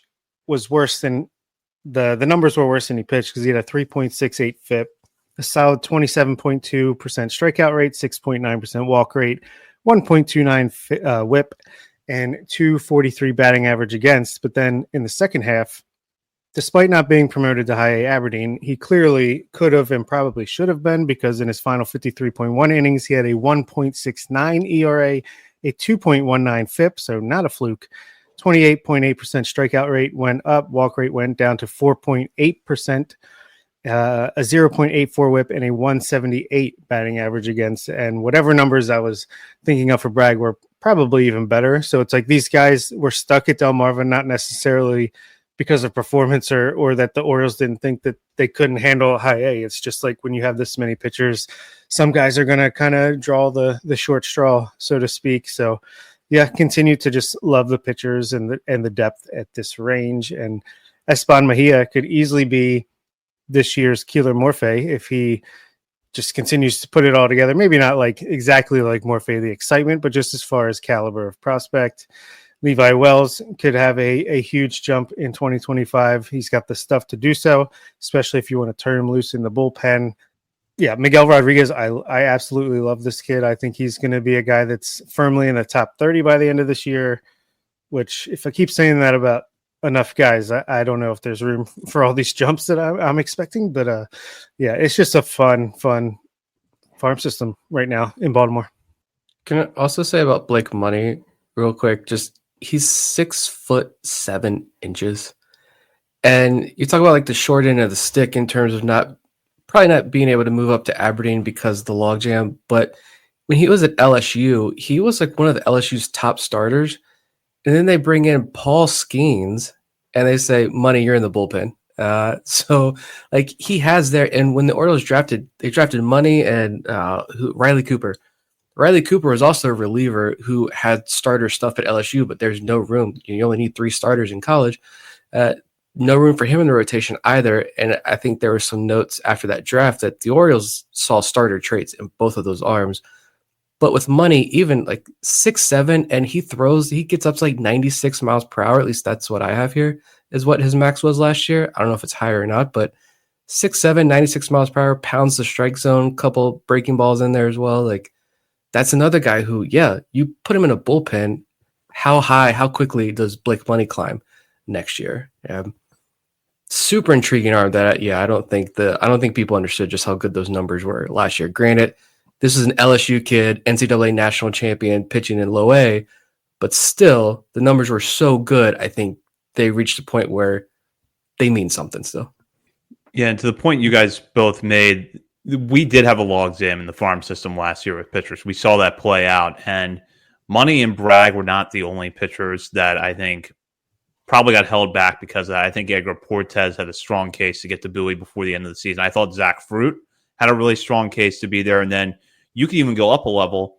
was worse than the numbers were worse than he pitched because he had a 3.68 FIP, a solid 27.2% strikeout rate, 6.9% walk rate, 1.29 WHIP, and 243 batting average against. But then in the second half, despite not being promoted to high A Aberdeen, he clearly could have and probably should have been, because in his final 53.1 innings, he had a 1.69 ERA, a 2.19 FIP, so not a fluke. 28.8% strikeout rate went up, walk rate went down to 4.8%, a 0.84 whip, and a 178 batting average against. And whatever numbers I was thinking of for Bragg were probably even better. So it's like these guys were stuck at Delmarva, not necessarily because of performance or that the Orioles didn't think that they couldn't handle high A. It's just like when you have this many pitchers, some guys are going to kind of draw the short straw, so to speak. So yeah, continue to just love the pitchers and the depth at this range. And Esteban Mejia could easily be this year's Keeler Morphe if he just continues to put it all together. Maybe not like exactly like Morphe, the excitement, but just as far as caliber of prospect. Levi Wells could have a huge jump in 2025. He's got the stuff to do so, especially if you want to turn him loose in the bullpen. Yeah, Miguel Rodriguez, I absolutely love this kid. I think he's going to be a guy that's firmly in the top 30 by the end of this year, which if I keep saying that about enough guys, I don't know if there's room for all these jumps that I'm expecting. But yeah, it's just a fun farm system right now in Baltimore. Can I also say about Blake Money real quick? Just he's 6'7". And you talk about like the short end of the stick in terms of probably not being able to move up to Aberdeen because of the logjam. But when he was at LSU, he was like one of the LSU's top starters. And then they bring in Paul Skeens and they say, Money, you're in the bullpen. So like he has there. And when the Orioles they drafted Money and Riley Cooper. Riley Cooper was also a reliever who had starter stuff at LSU, but there's no room. You only need 3 starters in college. No room for him in the rotation either. And I think there were some notes after that draft that the Orioles saw starter traits in both of those arms. But with Money, even like 6'7", and he gets up to like 96 miles per hour. At least that's what I have here, is what his max was last year. I don't know if it's higher or not, but 6'7", 96 miles per hour, pounds the strike zone, couple breaking balls in there as well. Like, that's another guy who, you put him in a bullpen. How high, how quickly does Blake Money climb next year? Super intriguing arm that, I don't think people understood just how good those numbers were last year. Granted, this is an LSU kid, NCAA national champion, pitching in low A, but still, the numbers were so good. I think they reached a point where they mean something still. Yeah, and to the point you guys both made, we did have a logjam in the farm system last year with pitchers. We saw that play out, and Money and Bragg were not the only pitchers that I think probably got held back because of that. I think Edgar Portes had a strong case to get to Bowie before the end of the season. I thought Zach Fruit had a really strong case to be there, and then you can even go up a level.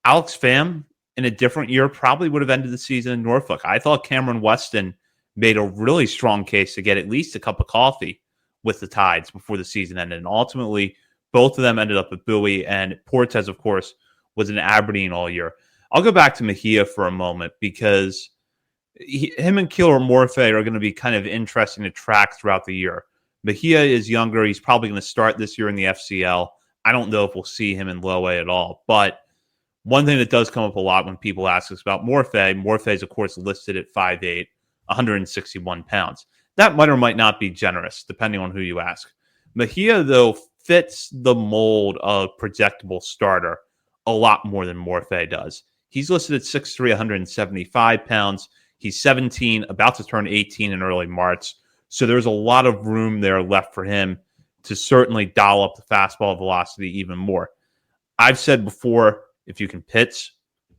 Alex Pham, in a different year, probably would have ended the season in Norfolk. I thought Cameron Weston made a really strong case to get at least a cup of coffee with the Tides before the season ended. And ultimately, both of them ended up at Bowie, and Portes, of course, was in Aberdeen all year. I'll go back to Mejia for a moment because him and Keeler Morphe are going to be kind of interesting to track throughout the year. Mejia is younger. He's probably going to start this year in the FCL. I don't know if we'll see him in low A at all. But one thing that does come up a lot when people ask us about Morphe is, of course, listed at 5'8", 161 pounds. That might or might not be generous, depending on who you ask. Mejia, though, fits the mold of projectable starter a lot more than Morphe does. He's listed at 6'3", 175 pounds. He's 17, about to turn 18 in early March. So there's a lot of room there left for him to certainly dial up the fastball velocity even more. I've said before, if you can pitch,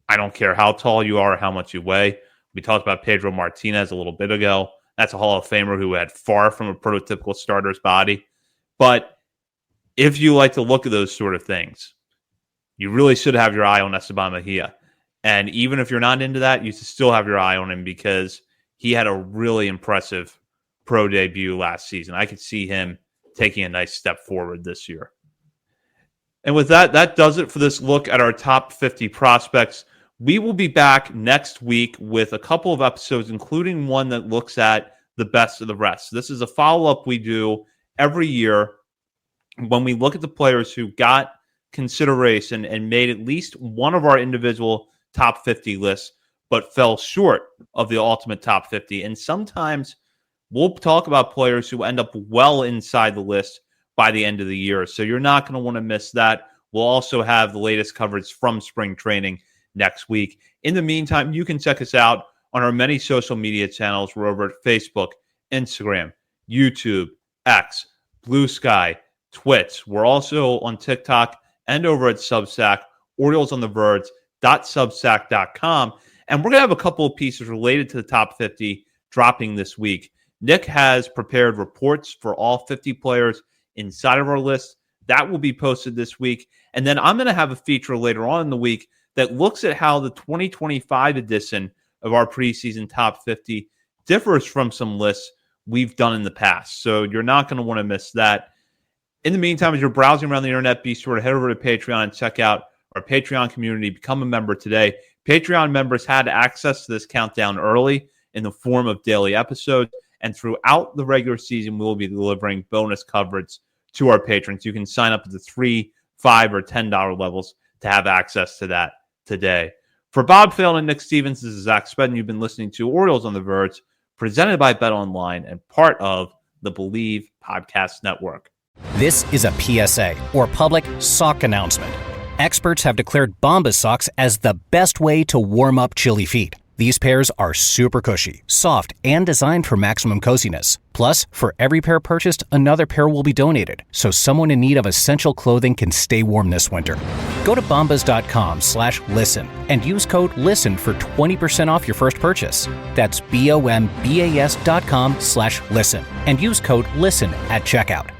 I don't care how tall you are or how much you weigh. We talked about Pedro Martinez a little bit ago. That's a Hall of Famer who had far from a prototypical starter's body. But if you like to look at those sort of things, you really should have your eye on Esteban Mejia. And even if you're not into that, you should still have your eye on him because he had a really impressive pro debut last season. I could see him taking a nice step forward this year. And with that, that does it for this look at our top 50 prospects. We will be back next week with a couple of episodes, including one that looks at the best of the rest. This is a follow-up we do every year when we look at the players who got consideration and made at least one of our individual top 50 lists, but fell short of the ultimate top 50. And sometimes we'll talk about players who end up well inside the list by the end of the year. So you're not going to want to miss that. We'll also have the latest coverage from spring training next week. In the meantime, you can check us out on our many social media channels. We're over at Facebook, Instagram, YouTube, X, Blue Sky, Twitch. We're also on TikTok and over at Substack, OriolesOnTheVerge.substack.com. And we're going to have a couple of pieces related to the top 50 dropping this week. Nick has prepared reports for all 50 players inside of our list. That will be posted this week. And then I'm going to have a feature later on in the week that looks at how the 2025 edition of our preseason top 50 differs from some lists we've done in the past. So you're not going to want to miss that. In the meantime, as you're browsing around the internet, be sure to head over to Patreon and check out our Patreon community. Become a member today. Patreon members had access to this countdown early in the form of daily episodes. And throughout the regular season, we will be delivering bonus coverage to our patrons. You can sign up at the $3, $5, or $10 levels to have access to that today. For Bob Phelan and Nick Stevens, this is Zach Spedden. You've been listening to Orioles on the Verge, presented by BetOnline and part of the Believe Podcast Network. This is a PSA, or public sock announcement. Experts have declared Bombas socks as the best way to warm up chilly feet. These pairs are super cushy, soft, and designed for maximum coziness. Plus, for every pair purchased, another pair will be donated, so someone in need of essential clothing can stay warm this winter. Go to bombas.com/listen and use code LISTEN for 20% off your first purchase. That's BOMBAS.com/listen and use code LISTEN at checkout.